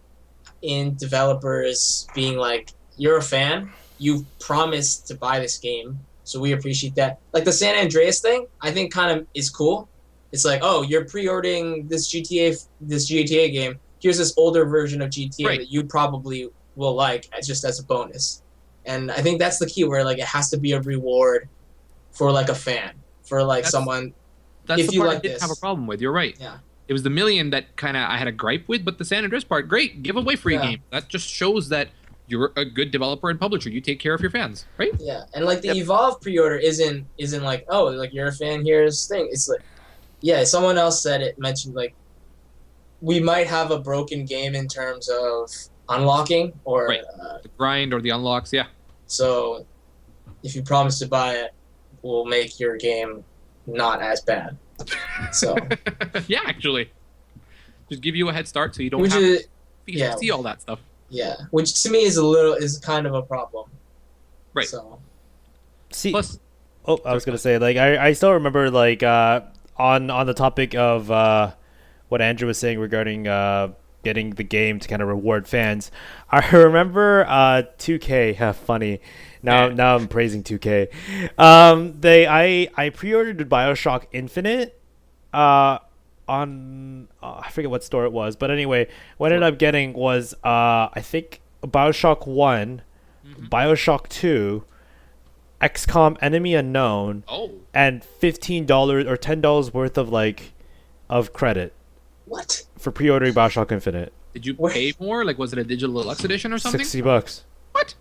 S2: in developers being like, "You're a fan. You've promised to buy this game, so we appreciate that." Like the San Andreas thing, I think kind of is cool. It's like, "Oh, you're pre-ordering this GTA game. Here's this older version of GTA
S3: Right.
S2: that you probably will like, just as a bonus." And I think that's the key, where like it has to be a reward for like a fan, for like
S3: That's-
S2: someone.
S3: That's
S2: If
S3: the
S2: you
S3: part
S2: like
S3: I didn't
S2: this.
S3: have a problem with. You're right.
S2: Yeah.
S3: It was the million that kind of I had a gripe with, but the San Andreas part, great, give away free
S2: Yeah.
S3: game. That just shows that you're a good developer and publisher. You take care of your fans, right?
S2: Yeah, and like the
S4: Yep.
S2: Evolve pre-order isn't like, oh, like you're a fan, here's thing. It's like, yeah, someone else mentioned like we might have a broken game in terms of unlocking or
S3: Right. The grind or the unlocks, yeah.
S2: so if you promise to buy it, we'll make your game not as bad. So
S3: Yeah, actually. Just give you a head start so you don't
S2: which
S3: have
S2: is
S3: to
S2: yeah.
S3: see all that stuff.
S2: Yeah, which to me is kind of a problem.
S3: Right.
S2: So
S1: See,
S3: Plus,
S1: I was gonna say like I still remember like on the topic of what Andrew was saying regarding getting the game to kind of reward fans. I remember 2K. Funny. Now I'm praising 2K. I pre-ordered BioShock Infinite on I forget what store it was, but anyway, what I ended up getting was I think BioShock 1, BioShock 2, XCOM Enemy Unknown,
S3: oh,
S1: and $15 or $10 worth of of credit
S2: what?
S1: for pre-ordering BioShock Infinite.
S3: did you
S2: What?
S3: pay more? Like, was it a digital deluxe edition or something?
S1: $60.
S3: What?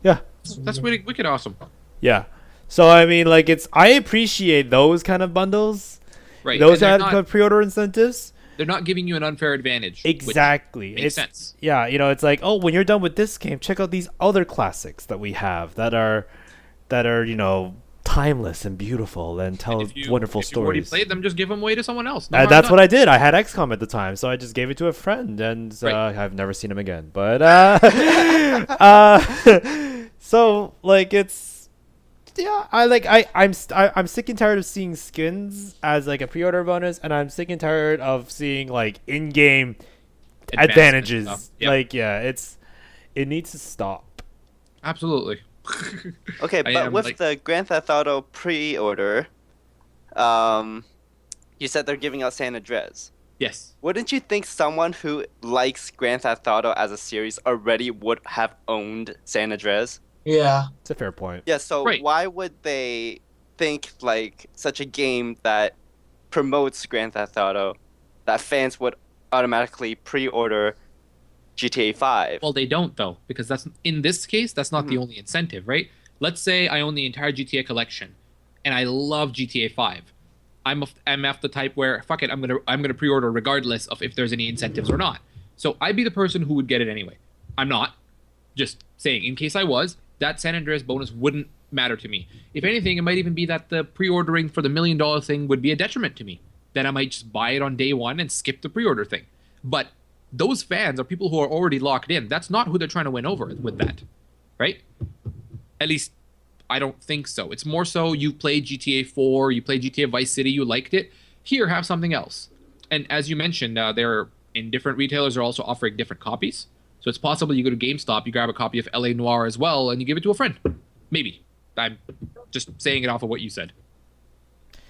S1: Yeah.
S3: That's really wicked awesome.
S1: Yeah. So I mean, like I appreciate those kind of bundles.
S3: Right.
S1: Those
S3: and
S1: kind of pre-order incentives.
S3: they're not giving you an unfair advantage. which
S1: Exactly.
S3: makes sense.
S1: Yeah, it's like, oh, when you're done with this game, check out these other classics that we have that are timeless and beautiful and tell wonderful
S3: if you already
S1: stories.
S3: played them, just give them away to someone else.
S1: That's what I did. I had XCOM at the time, so I just gave it to a friend, and
S3: Right.
S1: I've never seen him again. But so like it's I'm sick and tired of seeing skins as like a pre-order bonus, and I'm sick and tired of seeing like in-game advantages.
S3: Stuff. Yep.
S1: Like it needs to stop.
S3: Absolutely.
S4: Okay,
S3: I
S4: but
S3: am,
S4: with
S3: like-
S4: the Grand Theft Auto pre-order, you said they're giving out San Andreas.
S3: Yes.
S4: Wouldn't you think someone who likes Grand Theft Auto as a series already would have owned San Andreas?
S2: Yeah.
S1: It's a fair point.
S4: Yeah, so
S3: Right.
S4: why would they think like such a game that promotes Grand Theft Auto that fans would automatically pre-order GTA 5?
S3: Well, they don't though, because that's in this case that's not the only incentive, right? Let's say I own the entire GTA collection, and I love GTA 5. I'm the type where fuck it, I'm gonna pre-order regardless of if there's any incentives or not. So I'd be the person who would get it anyway. I'm not. Just saying, in case I was, that San Andreas bonus wouldn't matter to me. If anything, it might even be that the pre-ordering for the $1 million thing would be a detriment to me. Then I might just buy it on day one and skip the pre-order thing. But those fans are people who are already locked in. That's not who they're trying to win over with that, right? At least I don't think so. It's more so you played GTA 4, you played GTA Vice City, you liked it. Here, have something else. And as you mentioned, they're in different retailers are also offering different copies. So it's possible you go to GameStop, you grab a copy of LA Noire as well, and you give it to a friend. Maybe. I'm just saying it off of what you said.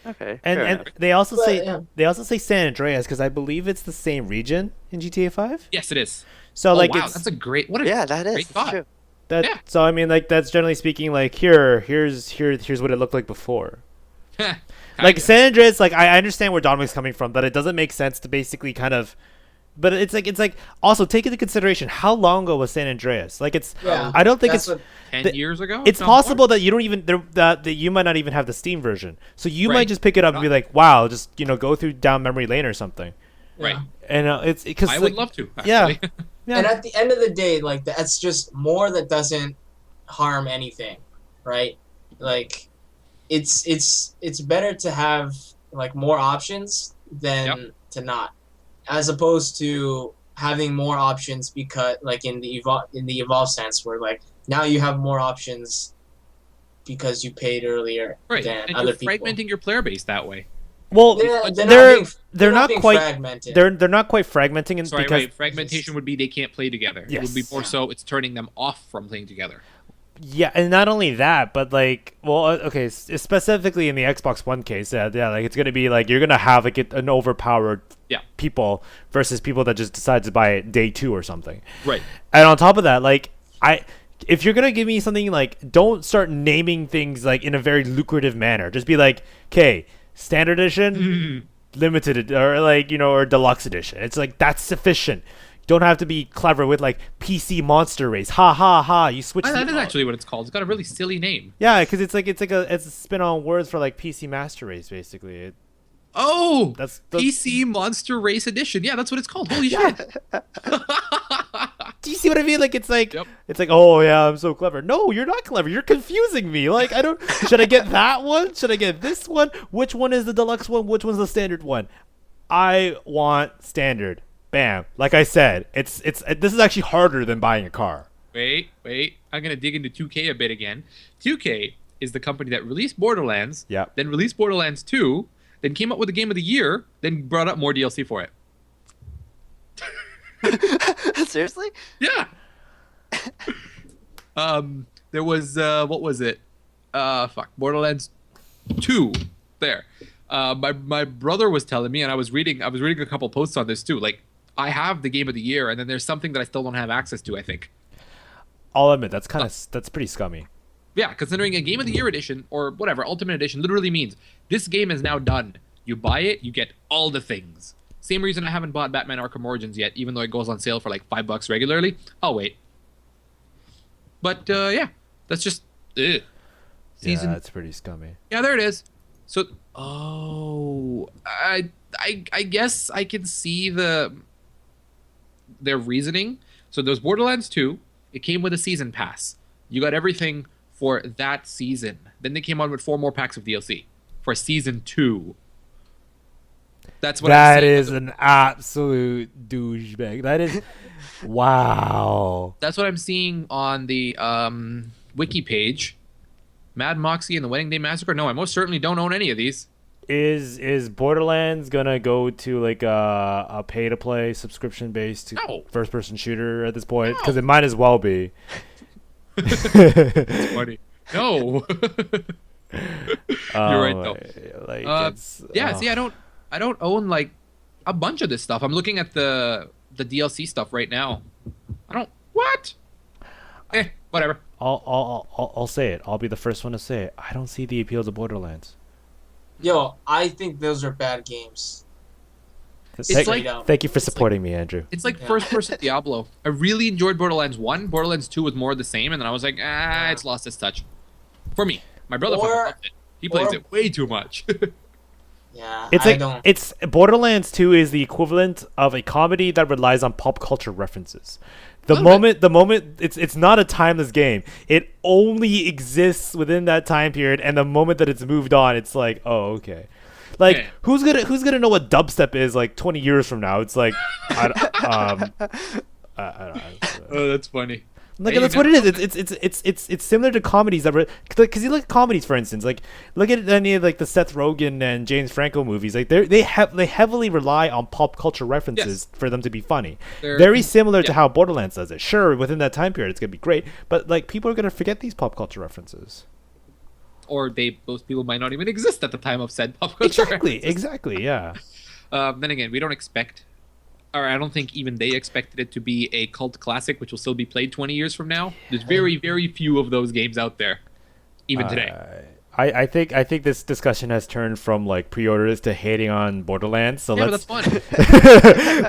S4: Okay.
S1: And
S4: fair
S1: and
S4: enough.
S1: they also
S2: But,
S1: say
S2: yeah.
S1: San Andreas because I believe it's the same region in GTA 5.
S3: Yes, it is.
S1: So
S3: Oh,
S1: like
S3: wow,
S1: it's
S3: that's a great. What a
S4: Yeah, that is.
S3: great
S4: That's
S3: thought.
S4: true.
S1: that.
S3: yeah.
S1: So I mean, like that's generally speaking, like here's what it looked like before. Like San Andreas, like I understand where Dominic's coming from, that it doesn't make sense to basically kind of, but it's like also take into consideration how long ago was San Andreas. Like it's
S2: Yeah.
S1: I don't think
S2: That's
S1: it's
S2: what,
S3: 10
S1: the-
S3: years ago.
S1: it's
S3: No,
S1: possible
S3: more.
S1: that you don't even that you might not even have the Steam version, so you might
S3: Right.
S1: just pick it up and be like, wow, just go through down memory lane or something.
S3: Right.
S1: And it's because
S3: I would love to.
S1: Yeah.
S3: Actually.
S2: And at the end of the day, like that's just more that doesn't harm anything, right? Like it's better to have like more options than to not, as opposed to having more options because like in the evolve sense where like now you have more options because you paid earlier
S3: Right.
S2: than
S3: And
S2: other
S3: you're
S2: people.
S3: fragmenting your player base that way.
S1: well,
S2: Yeah,
S1: they're not
S2: being
S1: quite
S2: fragmented.
S1: they're not quite fragmenting, and
S3: Sorry,
S1: because
S3: right. Fragmentation would be they can't play together. It would be
S1: Yes.
S3: more so it's turning them off from playing together.
S1: yeah, and not only that, but like, well, okay, specifically in the Xbox One case, yeah, like it's gonna be like you're gonna have like an overpowered
S3: Yeah.
S1: people versus people that just decide to buy it day 2 or something.
S3: Right.
S1: And on top of that, like if you're gonna give me something, like don't start naming things like in a very lucrative manner. Just be like, okay, standard edition, limited, or like or deluxe edition. It's like that's sufficient. Don't have to be clever with like PC Monster Race. Ha ha ha! You switch.
S3: That
S1: the-
S3: is actually what it's called. It's got a really silly name.
S1: Yeah, because it's a spin on words for like PC Master Race, basically.
S3: Oh,
S1: That's
S3: PC Monster Race Edition. Yeah, that's what it's called. Holy shit.
S1: Do you see what I mean? Like it's like
S3: Yep.
S1: it's like, oh yeah, I'm so clever. No, you're not clever. You're confusing me. Like I don't. Should I get that one? Should I get this one? Which one is the deluxe one? Which one's the standard one? I want standard. bam. Like I said, this is actually harder than buying a car.
S3: Wait. I'm gonna dig into 2K a bit again. 2K is the company that released Borderlands,
S1: Yep.
S3: then released Borderlands 2, then came up with the Game of the Year, then brought up more DLC for it.
S4: Seriously?
S3: Yeah. There was what was it? Borderlands 2. There. My brother was telling me, and I was reading a couple posts on this too. Like, I have the Game of the Year, and then there's something that I still don't have access to, I think.
S1: I'll admit that's pretty scummy.
S3: Yeah, considering a Game of the Year edition or whatever, Ultimate Edition literally means this game is now done. You buy it, you get all the things. Same reason I haven't bought Batman Arkham Origins yet, even though it goes on sale for like $5 regularly. I'll wait. But yeah, that's just season.
S1: Yeah, that's pretty scummy.
S3: Yeah, there it is. So, I guess I can see their reasoning. So there's Borderlands 2. It came with a season pass. You got everything for that season. Then they came out with 4 more packs of DLC for season 2. That's what
S1: That is an absolute douchebag. That is, wow.
S3: That's what I'm seeing on the wiki page. Mad Moxie and the Wedding Day Massacre. No, I most certainly don't own any of these.
S1: Is Borderlands gonna go to like a pay to play subscription based
S3: No.
S1: first person shooter at this point? Because it might as well be.
S3: It's funny. No. You're right though.
S1: Like
S3: Yeah, see, I don't own like a bunch of this stuff. I'm looking at the DLC stuff right now. I don't what? Whatever.
S1: I'll say it. I'll be the first one to say it. I don't see the appeal to Borderlands.
S2: Yo, I think those are bad games.
S1: Thank you for supporting me, Andrew.
S3: It's like first-person Diablo. I really enjoyed Borderlands 1. Borderlands 2 was more of the same, and then I was like, it's lost its touch. For me. My brother fucking loved it. He plays it way too much.
S2: Yeah,
S1: It's Borderlands 2 is the equivalent of a comedy that relies on pop culture references. The moment it's not a timeless game. It only exists within that time period, and the moment that it's moved on, it's like, oh, okay. Like,
S3: Yeah.
S1: who's gonna know what dubstep is like 20 years from now? It's like,
S3: Oh, that's funny.
S1: like
S3: Hey,
S1: that's what it is. It's similar to comedies that were, because you look at comedies, for instance, like look at any of like the Seth Rogen and James Franco movies. Like they heavily rely on pop culture references for them to be funny. Very similar to how Borderlands does it. Sure, within that time period, it's gonna be great, but like people are gonna forget these pop culture references.
S3: Or those people might not even exist at the time of said pop culture.
S1: Exactly, yeah.
S3: Then again, we don't expect, or I don't think even they expected it to be a cult classic, which will still be played 20 years from now. There's very, very few of those games out there, even today.
S1: I think this discussion has turned from like pre-orders to hating on Borderlands. So
S3: Yeah,
S1: let's
S3: but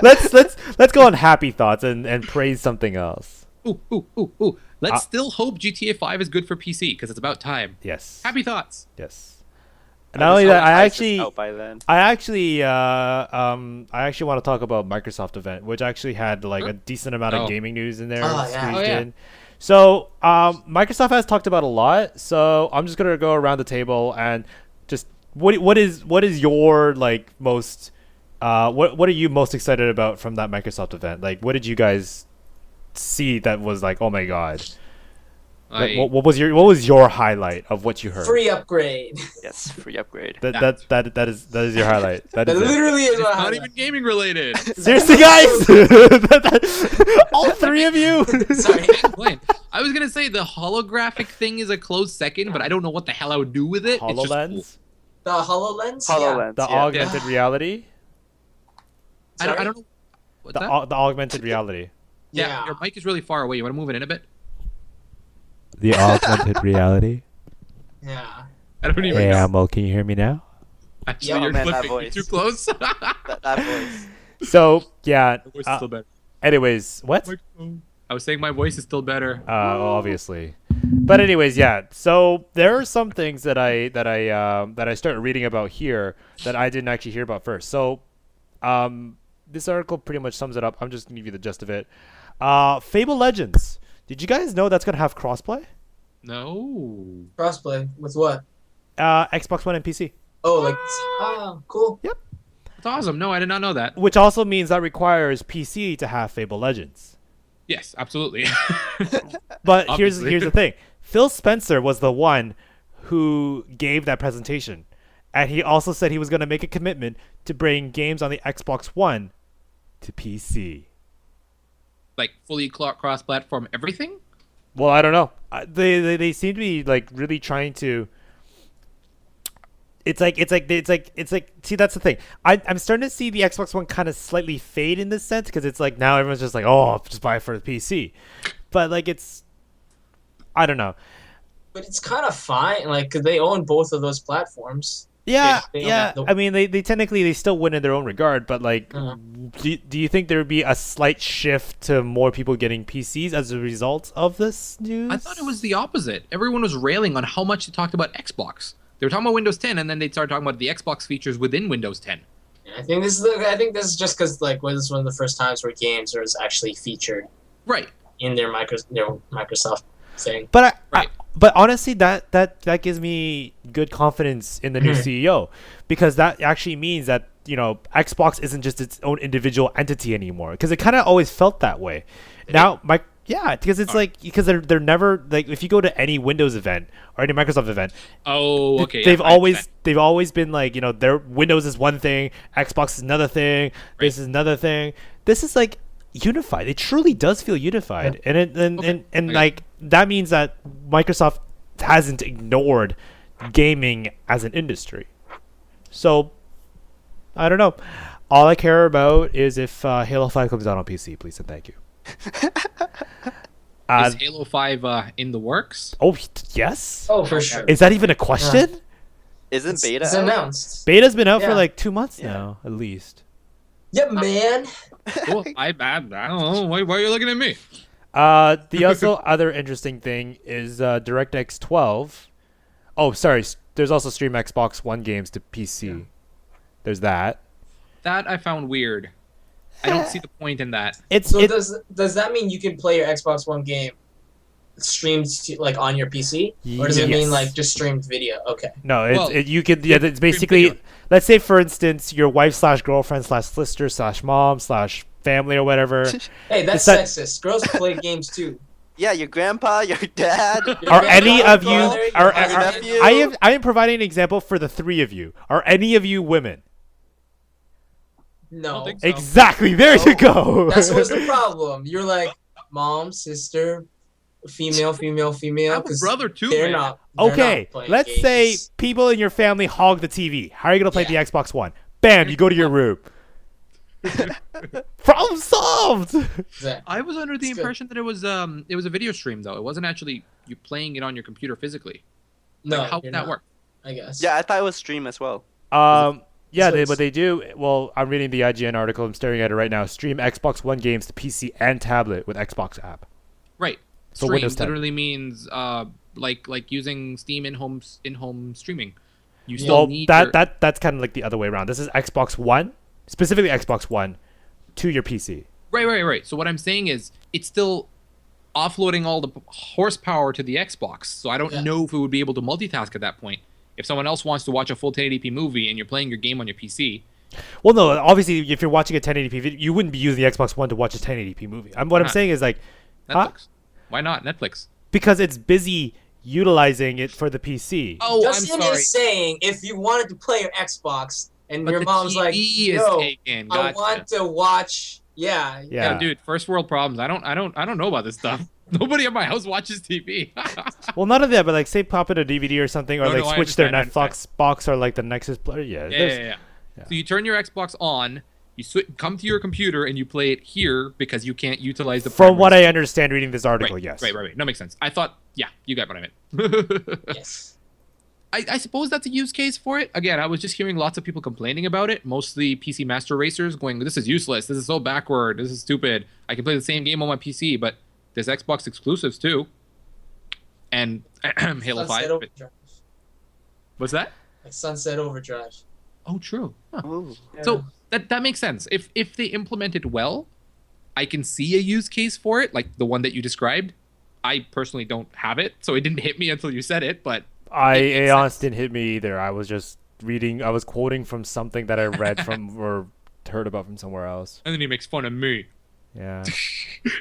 S3: that's fun.
S1: let's go on happy thoughts and praise something else.
S3: Ooh. Let's still hope GTA 5 is good for PC, because it's about time.
S1: Yes.
S3: Happy thoughts.
S1: Yes. Not only that, I actually
S4: out by then.
S1: I actually want to talk about Microsoft event, which actually had like a decent amount of gaming news in there. Squeezed in. So Microsoft has talked about a lot. So I'm just gonna go around the table and just what is your like most what are you most excited about from that Microsoft event? Like, what did you guys see that was like, oh my god? Like, what was your highlight of what you heard?
S2: Free upgrade.
S4: Yes, free upgrade.
S1: That is your highlight. That is
S2: literally is
S3: It's
S2: my
S3: not
S2: highlight.
S3: even gaming related.
S1: seriously, guys. All three of you.
S2: Sorry.
S3: I was gonna say the holographic thing is a close second, but I don't know what the hell I would do with it. It's just
S1: HoloLens,
S2: The HoloLens?
S4: HoloLens.
S1: the
S4: yeah.
S1: augmented reality,
S3: I don't know. What's that?
S1: the augmented reality.
S3: Yeah, your mic is really far away. You want to move it in a bit?
S1: The augmented reality.
S2: Yeah.
S3: I don't even know.
S1: Well, can you hear me now?
S3: Actually,
S2: Yeah,
S3: you're
S4: man, that
S3: clipping. You're
S4: voice.
S3: too close.
S4: That voice.
S1: So yeah.
S3: My voice is still better.
S1: Anyways, what?
S3: I was saying my voice is still better.
S1: Obviously. But anyways, yeah. So there are some things that I started reading about here that I didn't actually hear about first. So, this article pretty much sums it up. I'm just gonna give you the gist of it. Fable Legends. Did you guys know that's gonna have crossplay?
S3: No.
S2: Crossplay with what?
S1: Xbox One and PC.
S2: Oh, like cool.
S1: Yep.
S3: That's awesome. No, I did not know that.
S1: which also means that requires PC to have Fable Legends.
S3: Yes, absolutely.
S1: But
S3: Obviously.
S1: here's the thing. Phil Spencer was the one who gave that presentation. And he also said he was going to make a commitment to bring games on the Xbox One to PC.
S3: Like fully cross-platform everything?
S1: Well, I don't know. They seem to be like really trying to. It's like. See, that's the thing. I'm starting to see the Xbox One kind of slightly fade in this sense because it's like now everyone's just like, oh, just buy it for the PC, but like it's. I don't know.
S2: But it's kind of fine, like, 'cause they own both of those platforms.
S1: Yeah,
S2: They don't
S1: yeah.
S2: have the-
S1: I mean, they technically they still win in their own regard, but like, do you think there would be a slight shift to more people getting PCs as a result of this news?
S3: I thought it was the opposite. Everyone was railing on how much they talked about Xbox. They were talking about Windows 10, and then they started talking about the Xbox features within Windows 10.
S2: I think this is just because like this is one of the first times where games are actually featured
S3: Right.
S2: in their Microsoft thing.
S1: But
S3: Right.
S1: but honestly, that gives me good confidence in the new CEO, because that actually means that Xbox isn't just its own individual entity anymore. Because it kind of always felt that way. Now, because it's like because they're never like if you go to any Windows event or any Microsoft event,
S3: Oh, okay.
S1: they've
S3: yeah, I
S1: always
S3: understand.
S1: been like their Windows is one thing, Xbox is another thing, this is another thing. This is like unified. It truly does feel unified, and
S3: Okay.
S1: like that means that Microsoft hasn't ignored gaming as an industry. So I don't know. All I care about is if Halo 5 comes out on PC, please and thank you.
S3: Is Halo 5 in the works?
S1: Oh yes.
S2: Oh, for sure.
S1: Is that even a question?
S4: Isn't beta
S2: It's
S4: out?
S2: announced.
S1: Beta's been out for
S2: Yeah.
S1: like 2 months
S4: Yeah.
S1: now, at least.
S2: Yeah, man.
S3: Cool. I don't know. Why are you looking at me?
S1: The also other interesting thing is DirectX 12. Oh, sorry. There's also Stream Xbox One games to PC.
S2: Yeah.
S1: There's that.
S3: That I found weird. I don't see the point in that.
S2: So does that mean you can play your Xbox One game streamed like on your PC, or does it mean
S1: Yes.
S2: like just streamed video? Okay.
S1: No,
S3: Well,
S1: you could. Yeah, it's basically.
S3: video.
S1: Let's say, for instance, your wife / girlfriend / sister / mom / family or whatever.
S2: Hey, that's
S1: Is that-
S2: sexist. Girls play games too.
S4: Yeah, your grandpa, your dad.
S2: Your
S1: Are any
S2: grandma,
S1: of you?
S2: brother, your
S1: Are,
S2: husband.
S4: nephew.
S1: I am providing an example for the three of you. Are any of you women?
S2: No.
S3: think so.
S1: Exactly. There you go.
S2: That's what's the problem. You're like mom, sister, female.
S3: I have a
S2: 'cause
S3: brother too,
S2: They're
S3: man.
S2: not. They're
S1: Okay,
S2: not playing
S1: let's say
S2: games.
S1: people in your family hog the TV. How are you gonna play
S2: Yeah.
S1: the Xbox One? Bam! You go to your room. Problem solved.
S2: Exactly.
S3: I was under the
S2: It's good.
S3: impression that it was a video stream though. It wasn't actually you playing it on your computer physically.
S2: No,
S3: Like, how
S2: you're
S3: would that
S2: not,
S3: work?
S2: I guess.
S4: Yeah, I thought it was stream as well.
S1: Yeah,
S2: So it's-
S1: what they do. Well, I'm reading the IGN article. I'm staring at it right now. Stream Xbox One games to PC and tablet with Xbox app.
S3: Right.
S1: So
S3: Stream
S1: Windows 10.
S3: literally means like using Steam in-home streaming. You
S2: Yeah.
S3: still
S1: Well,
S3: need
S1: that's kind of like the other way around. This is Xbox One, specifically Xbox One, to your PC.
S3: Right. So what I'm saying is it's still offloading all the horsepower to the Xbox. So I don't
S2: Yeah.
S3: know if it would be able to multitask at that point. If someone else wants to watch a full 1080p movie and you're playing your game on your PC,
S1: Well, no, obviously, if you're watching a 1080p video, you wouldn't be using the Xbox One to watch a 1080p movie. What I'm
S3: not?
S1: saying is like, Huh?
S3: Netflix. Why not Netflix?
S1: because it's busy utilizing it for the PC.
S3: Oh,
S2: Justin
S3: I'm sorry.
S2: is saying if you wanted to play your Xbox and
S3: But
S2: your
S3: the
S2: mom's like,
S3: TV is
S2: "Yo,
S3: taken.
S2: I
S3: Gotcha.
S2: want to watch." Yeah.
S1: Yeah.
S3: Dude, first world problems. I don't know about this stuff. Nobody at my house watches TV.
S1: Well, none of that, but like, say pop in a DVD or something, or
S3: No,
S1: like
S3: no, I
S1: switch their
S3: understand, I
S1: Netflix box or like the Nexus player. Yeah,
S3: Yeah.
S1: there's-
S3: So you turn your Xbox on, you come to your computer, and you play it here because you can't utilize the.
S1: From what
S3: primary-
S1: I understand reading this article,
S3: right,
S1: yes.
S3: Right. No, makes sense. I thought, yeah, you got what I meant.
S2: Yes.
S3: I suppose that's a use case for it. Again, I was just hearing lots of people complaining about it, mostly PC Master Racers going, this is useless, this is so backward, this is stupid. I can play the same game on my PC, but there's Xbox exclusives too. And Halo 5.
S2: Sunset Overdrive.
S3: What's that?
S2: Like Sunset Overdrive.
S3: Oh, true. Huh.
S4: Ooh.
S3: So that makes sense. If they implement it well, I can see a use case for it, like the one that you described. I personally don't have it, so it didn't hit me until you said it, but it makes
S1: It
S3: sense.
S1: honestly didn't hit me either. I was just I was quoting from something that I read from or heard about from somewhere else.
S3: And then he makes fun of me.
S1: Yeah.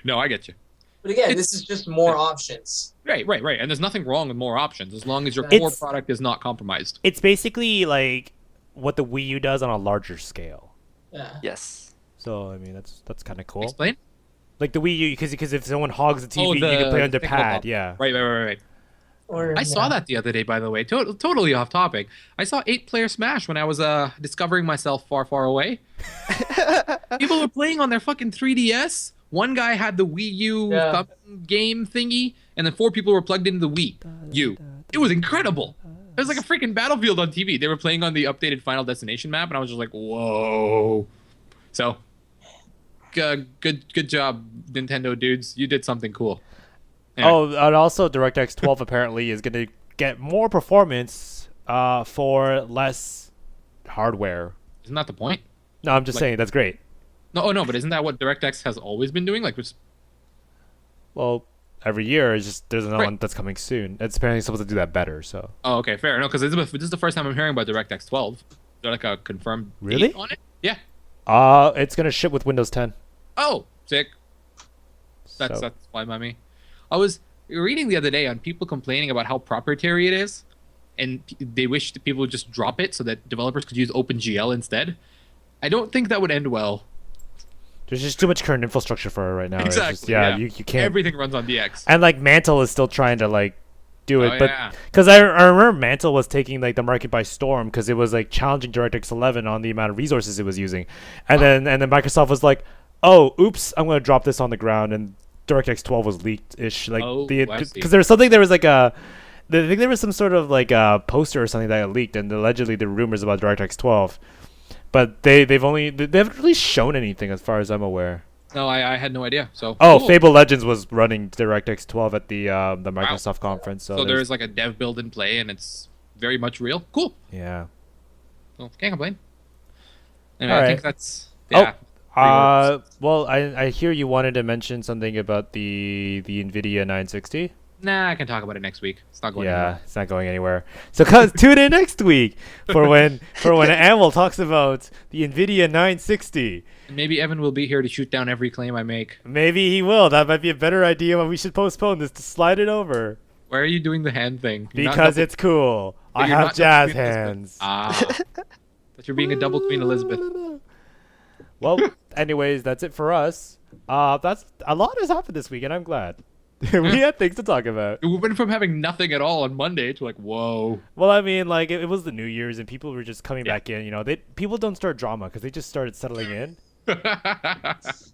S3: No, I get you.
S2: But again, this is just more options.
S3: Right. And there's nothing wrong with more options as long as your core
S1: It's-
S3: product is not compromised.
S1: It's basically like what the Wii U does on a larger scale.
S2: Yeah.
S4: Yes.
S1: So I mean that's kind of cool.
S3: Explain?
S1: Like the Wii U, because if someone hogs the TV,
S3: Oh,
S1: you can play on the
S3: the
S1: pad.
S3: pickleball.
S1: Yeah.
S3: Right.
S2: Or,
S3: I saw that the other day, by the way. Totally off topic. I saw 8-player Smash when I was discovering myself far, far away. People were playing on their fucking 3DS. One guy had the Wii U thumb game thingy, and then 4 people were plugged into the Wii U. It was incredible. It was like a freaking Battlefield on TV. They were playing on the updated Final Destination map, and I was just like, whoa. So, good job, Nintendo dudes. You did something cool. Anyway.
S1: Oh, and also DirectX 12 apparently is going to get more performance for less hardware.
S3: Isn't that the point?
S1: No, I'm just saying that's great.
S3: No, but isn't that what DirectX has always been doing? Like,
S1: Well, every year it's just there's another one that's coming soon. It's apparently supposed to do that better. So.
S3: oh, okay, fair. No, because this is the first time I'm hearing about DirectX 12. Is there like a confirmed
S1: Really?
S3: date on it? Yeah.
S1: It's gonna ship with Windows 10.
S3: Oh, sick. That's fine by me. I was reading the other day on people complaining about how proprietary it is, and they wish that people would just drop it so that developers could use OpenGL instead. I don't think that would end well.
S1: There's just too much current infrastructure for it right now. It's
S3: Exactly.
S1: just, yeah, you can't.
S3: Everything runs on DX.
S1: And like Mantle is still trying to like do it,
S3: Oh,
S1: but
S3: yeah.
S1: because I remember Mantle was taking like the market by storm because it was like challenging DirectX 11 on the amount of resources it was using, and then Microsoft was like, oh, oops, I'm gonna drop this on the ground, and DirectX 12 was leaked-ish, like
S3: I see.
S1: because there was like I think there was some sort of like a poster or something that got leaked, and allegedly there were rumors about DirectX 12, but they haven't really shown anything as far as I'm aware.
S3: No, I had no idea. So
S1: Oh,
S3: cool.
S1: Fable Legends was running DirectX 12 at the Microsoft conference, so
S3: there's like a dev build in play, and it's very much real. Cool.
S1: yeah.
S3: So can't complain. Anyway,
S1: All
S3: I
S1: right.
S3: think that's yeah.
S1: Well, I hear you wanted to mention something about the NVIDIA 960.
S3: Nah, I can talk about it next week. It's not going
S1: Yeah,
S3: anywhere.
S1: it's not going anywhere. So tune in next week for when Amel talks about the NVIDIA 960.
S3: And maybe Evan will be here to shoot down every claim I make.
S1: Maybe he will. That might be a better idea. When we should postpone this to slide it over
S3: Why are you doing the hand thing? You're not
S1: because
S3: double-
S1: it's cool. I
S3: you're
S1: have
S3: not
S1: jazz
S3: double Queen Elizabeth.
S1: hands.
S3: That you're being a double Queen Elizabeth.
S1: Well, anyways, that's it for us. That's a lot has happened this week, and I'm glad. We had things to talk about.
S3: We went from having nothing at all on Monday to like, whoa.
S1: Well, I mean, like it was the New Year's, and people were just coming
S3: Yeah.
S1: back in. You know, people don't start drama because they just started settling in.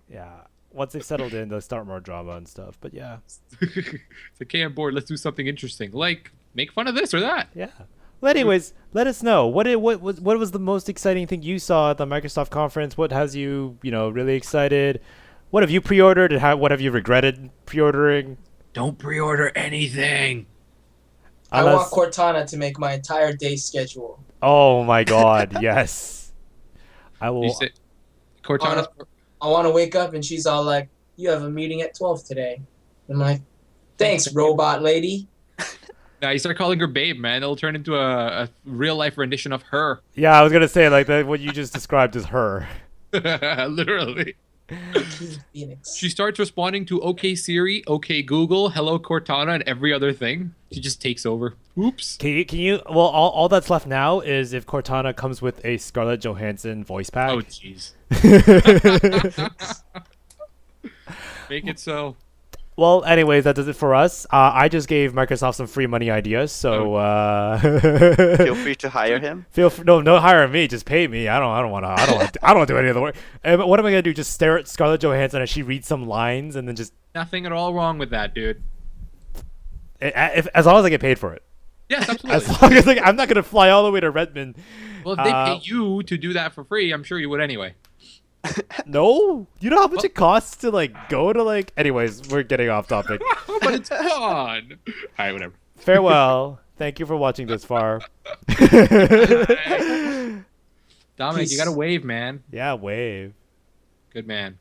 S1: Yeah, once they've settled in, they'll start more drama and stuff. But yeah,
S3: It's okay, I'm bored. Let's do something interesting, like make fun of this or that.
S1: yeah. Well, anyways, let us know what was the most exciting thing you saw at the Microsoft conference. What has you really excited? What have you pre-ordered, and what have you regretted pre-ordering?
S3: Don't pre-order anything.
S2: I want
S1: Unless-
S2: Cortana to make my entire day schedule.
S1: Oh my God, yes. I
S3: You
S1: will.
S3: say, Cortana's.
S2: I want to wake up and she's all like, "You have a meeting at 12 today." I'm like, "Thanks, robot lady."
S3: Now you start calling her babe, man. It'll turn into a real life rendition of her.
S1: Yeah, I was gonna say like that. What you just described is her.
S3: Literally.
S2: Phoenix.
S3: She starts responding to OK Siri, OK Google, Hello Cortana, and every other thing. She just takes over. Oops.
S1: Can you? Well, all that's left now is if Cortana comes with a Scarlett Johansson voice pack.
S3: Oh, jeez. Make it so.
S1: Well, anyways, that does it for us. I just gave Microsoft some free money ideas, so
S4: Feel free to hire him.
S1: no hire me, just pay me. I don't want to do any of the work. What am I gonna do? Just stare at Scarlett Johansson as she reads some lines and then just
S3: Nothing at all wrong with that, dude.
S1: as long as I get paid for it.
S3: Yes,
S1: As
S3: absolutely.
S1: long as I'm not gonna fly all the way to Redmond.
S3: Well, if they pay you to do that for free, I'm sure you would anyway.
S1: No, you know how much it costs to go to Anyways, we're getting off topic.
S3: But it's fun. All right, whatever.
S1: Farewell. Thank you for watching this far.
S3: Dominic, you got to wave, man.
S1: Yeah, wave.
S3: Good man.